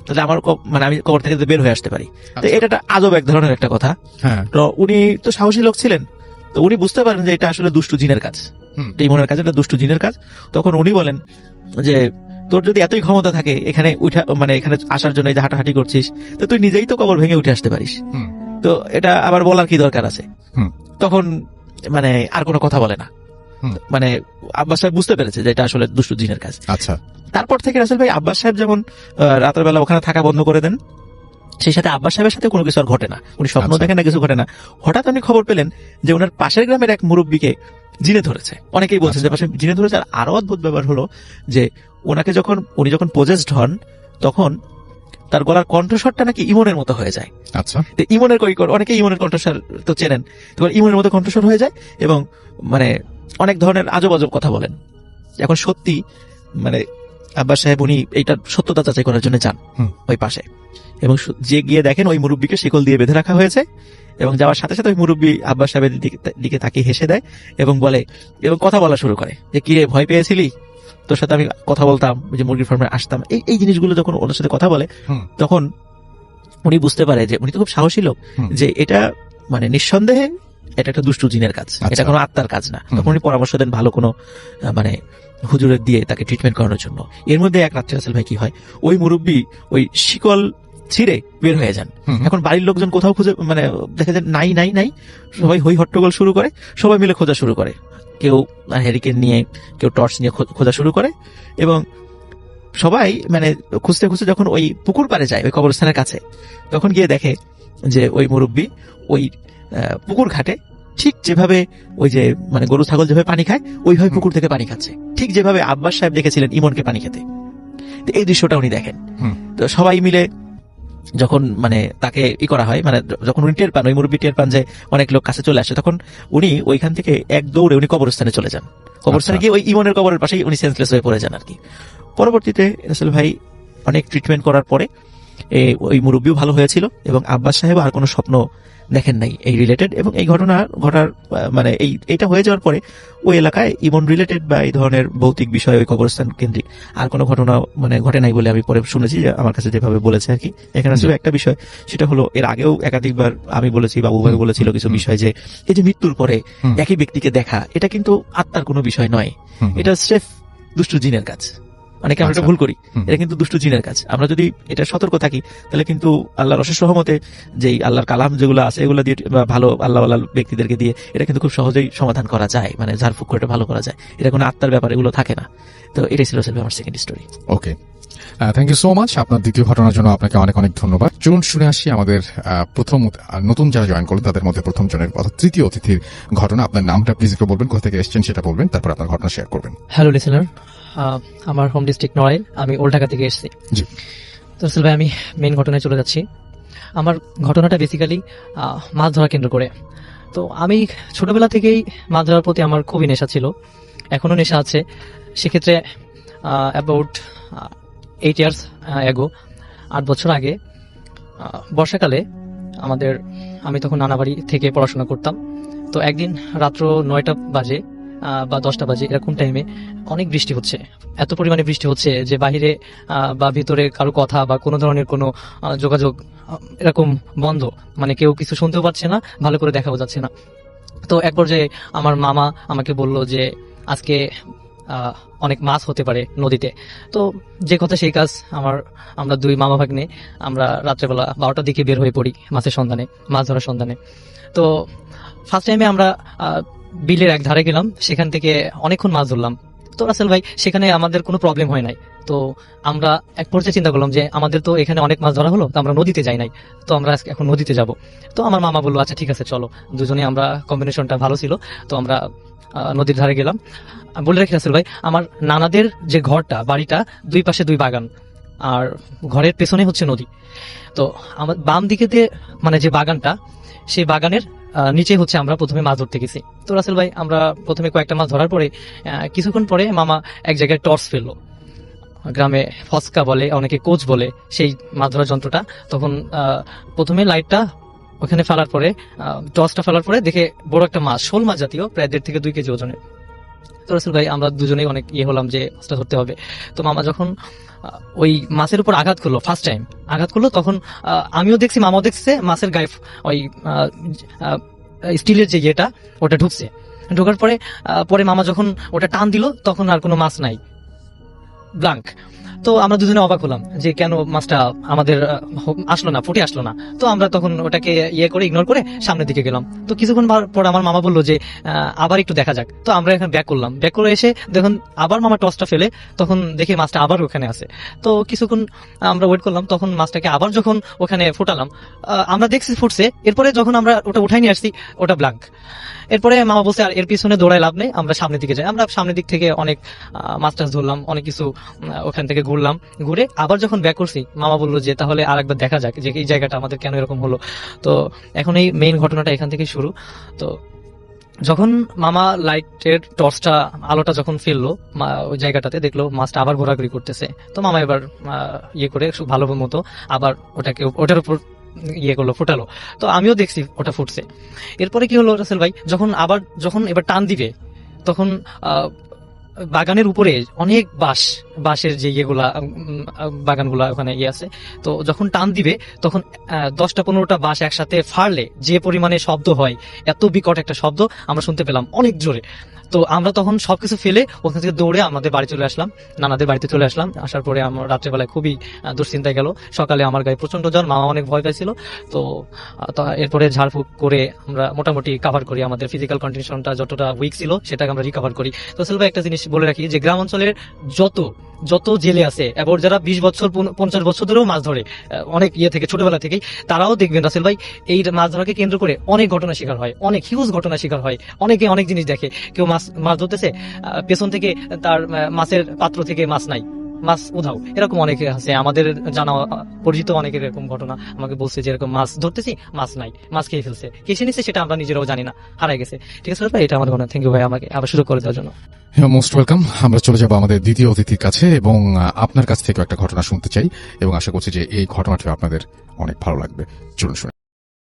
তাহলে আমার মানে আমি কবর থেকে বের হয়ে আসতে পারি। তো এটা একটা আজব এক ধরনের একটা কথা। হ্যাঁ। তো উনি তো সাহসী লোক ছিলেন, তো উনি বুঝতে পারেন যে এটা আসলে দুষ্টু জিনের কাজ, হুম। ইমনের কাজ, এটা দুষ্টু জিনের কাজ। তখন উনি বলেন যে তোর যদি এতই ক্ষমতা থাকে এখানে উঠা, মানে এখানে আসার জন্য এই যে হাঁটাহাঁটি করছিস, তো তুই নিজেই তো কবর ভেঙে উঠে আসতে পারিস, হুম। তো এটা আবার বলার কি দরকার আছে। হুম। তখন মানে আর কোনো কথা বলে না। হুম। মানে আব্বাস সাহেব বুঝতে পেরেছে যে এটা আসলে দুষ্টু জিনের কাজ। আচ্ছা। তারপর থেকে রাসেল ভাই আব্বাস সাহেব যেমন রাতের বেলা ওখানে থাকা বন্ধ করে দেন, সেই সাথে আব্বাস সাহেবের সাথে কোনো কিছু আর ঘটে না, উনি স্বপ্ন আচ্ছা। দেখেন না, কিছু ঘটে না। হঠাৎ উনি খবর পেলেন যে ওনার পাশের গ্রামের এক মুরব্বীকে জিনে ধরেছে। অনেকেই বলছেন যে পাশে জিনে ধরেছে। আর আরো অদ্ভুত ব্যাপার হলো যে উনি যখন পজেসড হন, তখন তার গলার কণ্ঠস্বরটা নাকি ইমনের মতো হয়ে যায়। আচ্ছা। তো অনেকে ইমনের কণ্ঠস্বর তো চেনেন, তো ইমনের মতো কণ্ঠস্বর হয়ে যায়, এবং মানে অনেক ধরনের আজব আজব কথা বলেন। এখন সত্যি মানে আব্বাস সাহেব উনি এইটার সত্যতা যাচাই করার জন্য যান হুম। ওই পাশে, এবং যে গিয়ে দেখেন ওই মুরব্বীকে শিকল দিয়ে বেঁধে রাখা হয়েছে, এবং যাওয়ার সাথে সাথে ওই মুরব্বী আব্বাস সাহেবের দিকে তাকিয়ে হেসে দেয় এবং বলে, এবং কথা বলা শুরু করে যে কি রে, ভয় পেয়েছিলি, তোর সাথে আমি কথা বলতাম, যে মুরগির ফার্মে আসতাম, এই জিনিসগুলো যখন ওনার সাথে কথা বলে, হুম। তখন উনি বুঝতে পারে যে উনি তো খুব সাহসী লোক, হুম। যে এটা মানে নিঃসন্দেহে এটা একটা দুষ্টু জিনের কাজ, আচ্ছা। এটা কোনো আত্মার কাজ না। হুম। তখন উনি পরামর্শ দেন ভালো কোনো মানে হুজুরের দিয়ে তাকে ট্রিটমেন্ট করানোর জন্য। এর মধ্যে এক রাত্রে রাসেল ভাই কি হয়, ওই মুরব্বী ওই শিকল ছিঁড়ে বের হয়ে যান। হুম। এখন বাড়ির লোকজন কোথাও খুঁজে মানে দেখা যায় নাই, সবাই হই হট্টগোল শুরু করে, সবাই মিলে খোঁজা শুরু করে, কেউ হ্যারিকেন নিয়ে, কেউ টর্চ নিয়ে খোঁজা শুরু করে, এবং সবাই মানে খুঁজতে খুঁজতে যখন ওই পুকুর পাড়ে যায়, ওই কবরস্থানের কাছে, তখন গিয়ে দেখে যে ওই মুরব্বী ওই পুকুর ঘাটে ঠিক যেভাবে ওই যে মানে গরু ছাগল যেভাবে পানি খায় ওইভাবে পুকুর থেকে পানি খাচ্ছে, ঠিক যেভাবে আব্বাস সাহেব দেখেছিলেন ইমনকে পানি খেতে। তো এই দৃশ্যটা উনি দেখেন। হুম। তো সবাই মিলে যখন মানে তাকে করা হয়, মানে যখন উনি টের পান, ওই মুরব্বী টের পান যে অনেক লোক কাছে চলে আসে, তখন উনি ওইখান থেকে এক দৌড়ে উনি কবরস্থানে চলে যান। কবরস্থানে গিয়ে ওই ইমনের কবরের পাশেই উনি সেন্সলেস হয়ে পড়ে যান আর কি। পরবর্তীতে রাসেল ভাই অনেক ট্রিটমেন্ট করার পরে ওই মুরব্বীও ভালো হয়েছিল এবং আব্বাস সাহেব আর কোনো স্বপ্ন দেখেন নাই এই রিলেটেড। এবং এই ঘটনা ঘটার মানে এইটা হয়ে যাওয়ার পরে ওই এলাকায় ইমন রিলেটেড বা এই ধরনের ভৌতিক বিষয় ওই কবরস্থান কেন্দ্রিক আর কোনো ঘটনা মানে ঘটে নাই বলে আমি পরে শুনেছি, যে আমার কাছে যেভাবে বলেছে আর কি। এখানে আসলে একটা বিষয়, সেটা হলো এর আগেও একাধিকবার আমি বলেছি, বাবু ভাই বলেছিল কিছু বিষয়, যে এই যে মৃত্যুর পরে একই ব্যক্তিকে দেখা, এটা কিন্তু আত্মার কোনো বিষয় নয়, এটা স্রেফ দুষ্টু জিনের কাজ। অনেকে আমরা এটা ভুল করি, এটা কিন্তু দুষ্টু জিনের কাজ। আমরা যদি এটা সতর্ক থাকি তাহলে কিন্তু আল্লাহর অশেষ রহমতে যেই আল্লাহর কালাম যেগুলো আছে এগুলো দিয়ে বা ভালো আল্লাহ ব্যক্তিদেরকে দিয়ে এটা কিন্তু খুব সহজেই সমাধান করা যায়, মানে ঝাড়ফুঁক করে এটা ভালো করা যায়। এটা কোনো আত্মার ব্যাপার এগুলো থাকে না। তো এটাই ছিল আমার second story. Okay, thank you so much. আপনার দ্বিতীয় ঘটনার জন্য আপনাকে অনেক অনেক ধন্যবাদ। চলুন শুনে আসি আমাদের প্রথম নতুন যারা জয়েন করলেন তাদের মধ্যে প্রথম জনের অর্থাৎ তৃতীয় অতিথির ঘটনা। আপনার নামটা প্লিজ একটু বলবেন, কোথা থেকে এসেছেন সেটা বলবেন, তারপর আপনার ঘটনা শেয়ার করবেন। হ্যালো লিসেনার, আমার হোম ডিস্ট্রিক্ট নড়াইল, আমি ওল্ড ঢাকা থেকে এসেছি। জি। তো রাসেল ভাই, আমি মেইন ঘটনায় চলে যাচ্ছি। আমার ঘটনাটা বেসিক্যালি মাছ ধরা কেন্দ্র করে। তো আমি ছোটবেলা থেকেই মাছ ধরার প্রতি আমার খুবই নেশা ছিল, এখনো নেশা আছে। সেক্ষেত্রে অ্যাবাউট 8 ইয়ার্স এগো, 8 বছর আগে বর্ষাকালে আমি তখন নানা বাড়ি থেকে পড়াশোনা করতাম। তো একদিন রাত্র 9টা বাজে বা 10টা বাজে এরকম টাইমে অনেক বৃষ্টি হচ্ছে, এত পরিমাণে বৃষ্টি হচ্ছে যে বাহিরে বা ভিতরে কারো কথা বা কোনো ধরনের কোনো যোগাযোগ এরকম বন্ধ, মানে কেউ কিছু শুনতেও পাচ্ছে না, ভালো করে দেখাও যাচ্ছে না। তো এক পর্যায়ে আমার মামা আমাকে বলল যে আজকে অনেক মাছ হতে পারে নদীতে। তো যে কথা সেই কাজ, আমরা দুই মামা ভাগ্নে আমরা রাত্রেবেলা 12টার দিকে বের হয়ে পড়ি মাছের সন্ধানে, মাছ ধরার সন্ধানে। তো ফার্স্ট টাইমে আমরা বিলের এক ধারে গেলাম, সেখান থেকে অনেকক্ষণ মাছ ধরলাম। তো রাসেল ভাই, সেখানে আমাদের কোনো প্রবলেম হয় নাই। তো আমরা এক পর্যায়ে চিন্তা করলাম যে আমাদের তো এখানে অনেক মাছ ধরা হলো, তো আমরা নদীতে যাই নাই, তো আমরা এখন নদীতে যাব। তো আমার মামা বললো আচ্ছা ঠিক আছে চলো, দুজনে আমরা কম্বিনেশনটা ভালো ছিল। তো আমরা নদীর ধারে গেলাম। বলে রাখি রাসেল ভাই, আমার নানাদের যে ঘরটা, বাড়িটা, দুই পাশে দুই বাগান, আর ঘরের পেছনে হচ্ছে নদী। তো আমার বাম দিকে মানে যে বাগানটা, সেই বাগানের নিচে হচ্ছে আমরা প্রথমে মাছ ধরতে গেছি। তো রাসেল ভাই, আমরা প্রথমে কয়েকটা মাছ ধরার পরে কিছুক্ষণ পরে মামা এক জায়গায় টর্চ ফেললো, গ্রামে ফসকা বলে, অনেকে কোচ বলে সেই মাছ ধরার যন্ত্রটা। তখন প্রথমে লাইটটা ওখানে ফেলার পরে, টর্চটা ফেলার পরে দেখে বড় একটা মাছ, শোল মাছ জাতীয়, প্রায় 1.5 থেকে 2 কেজি ওজনের। তো রাসেল ভাই, আমরা দুজনেই অনেক হলাম যে মাছটা ধরতে হবে। তো মামা যখন ওই মাছের উপর আঘাত করলো, ফার্স্ট টাইম আঘাত করলো, তখন আমিও দেখছি, মামাও দেখছে, মাছের গায়ে ওই স্টিলের যে ওটা ঢুকছে। ঢোকার পরে মামা যখন ওটা টান দিল, তখন আর কোনো মাছ নাই, ব্লাঙ্ক। তো আমরা দুজনে অবাক হলাম যে কেন মাছটা আমাদের আসলো না, ফুটে আসলো না। তো আমরা তখন ওটাকে করে ইগনোর করে সামনের দিকে গেলাম। তো কিছুক্ষণ পর আমার মামা বললো যে আবার একটু দেখা যাক। তো আমরা এখন ব্যাক করলাম, ব্যাক করে এসে দেখুন আবার মামা টসটা ফেলে, তখন দেখে মাছটা আবার ওখানে আছে। তো কিছুক্ষণ আমরা ওয়েট করলাম, তখন মাছটাকে আবার যখন ওখানে ফুটালাম, আমরা দেখছি ফুটছে। এরপরে যখন আমরা ওটা উঠাই নিয়ে আসছি, ওটা ব্লাঙ্ক। এরপরে মামা বলছে আর এর পিছনে দৌড়ায় লাভ নেই, আমরা সামনের দিকে যাই। আমরা সামনের দিক থেকে অনেক মাছ টাছ ধরলাম, অনেক কিছু ওখান থেকে ঘুরলাম। ঘুরে আবার যখন ব্যাক করছি, মামা বললো যে তাহলে আর একবার দেখা যাক যে এই জায়গাটা আমাদের কেন এরকম হলো। তো এখন এই মেইন ঘটনাটা এখান থেকে শুরু। তো যখন মামা লাইটের টর্চটা, আলোটা যখন ফেললো ওই জায়গাটাতে, দেখলো মাছটা আবার ঘোরাঘুরি করতেছে। তো মামা এবার করে ভালো মতো আবার ওটার উপর করলো, ফুটালো। তো আমিও দেখছি ওটা ফুটছে। এরপরে কি হলো রাসেল ভাই, যখন এবার টান দিবে, তখন বাগানের উপরে অনেক বাঁশের যে বাগানগুলা ওখানে আছে। তো যখন টান দিবে, তখন 10-15টা বাঁশ একসাথে ফাড়লে যে পরিমাণে শব্দ হয়, এত বিকট একটা শব্দ আমরা শুনতে পেলাম অনেক জোরে। তো আমরা তখন সবকিছু ফেলে ওখান থেকে দৌড়ে আমাদের বাড়ি চলে আসলাম, নানাদের বাড়িতে চলে আসলাম। আসার পরে আমার রাত্রেবেলায় খুবই দুশ্চিন্তায় গেল। সকালে আমার গায়ে প্রচন্ড জ্বর, মামা অনেক ভয় পাইছিল। তো এরপরে ঝাড়ফুঁক করে আমরা মোটামুটি কাভার করি, আমাদের ফিজিক্যাল কন্ডিশনটা যতটা উইক ছিল সেটাকে আমরা রিকভার করি। তো আসলে ভাই একটা জিনিস বলে রাখি যে গ্রাম অঞ্চলের যত জেলে আছে এবং যারা 20 বছর 50 বছর ধরেও মাছ ধরে, অনেক থেকে ছোটবেলা থেকেই, তারাও দেখবেন রাসেল ভাই এই মাছ ধরাকে কেন্দ্র করে অনেক ঘটনা শিকার হয়, অনেক হিউজ ঘটনা শিকার হয়। অনেকে অনেক জিনিস দেখে, কেউ মাছ ধরতেছে, পেছন থেকে তার মাছের পাত্র থেকে মাছ নাই, মাছ উধাও, এরকম অনেকে আছে। আমাদের জানা পরিচিত অনেকের এরকম ঘটনা আমাকে বলছে যে এরকম মাছ ধরতেছি, মাছ নাই, মাছ খেয়ে ফেলছে, কেসে নিচ্ছে সেটা আমরা নিজেরাও জানি না, হারাই গেছে। ঠিক আছে ভাই, এটা আমার ঘটনা। থ্যাংক ইউ ভাই আমাকে আবার সুযোগ করে দেওয়ার জন্য। Most welcome. আমরা চলে যাব আমাদের দ্বিতীয় অতিথির কাছে এবং আপনার কাছ থেকে একটা ঘটনা শুনতে চাই এবং আশা করছি যে এই ঘটনাটি আপনাদের অনেক ভালো লাগবে। চলুন শুনি।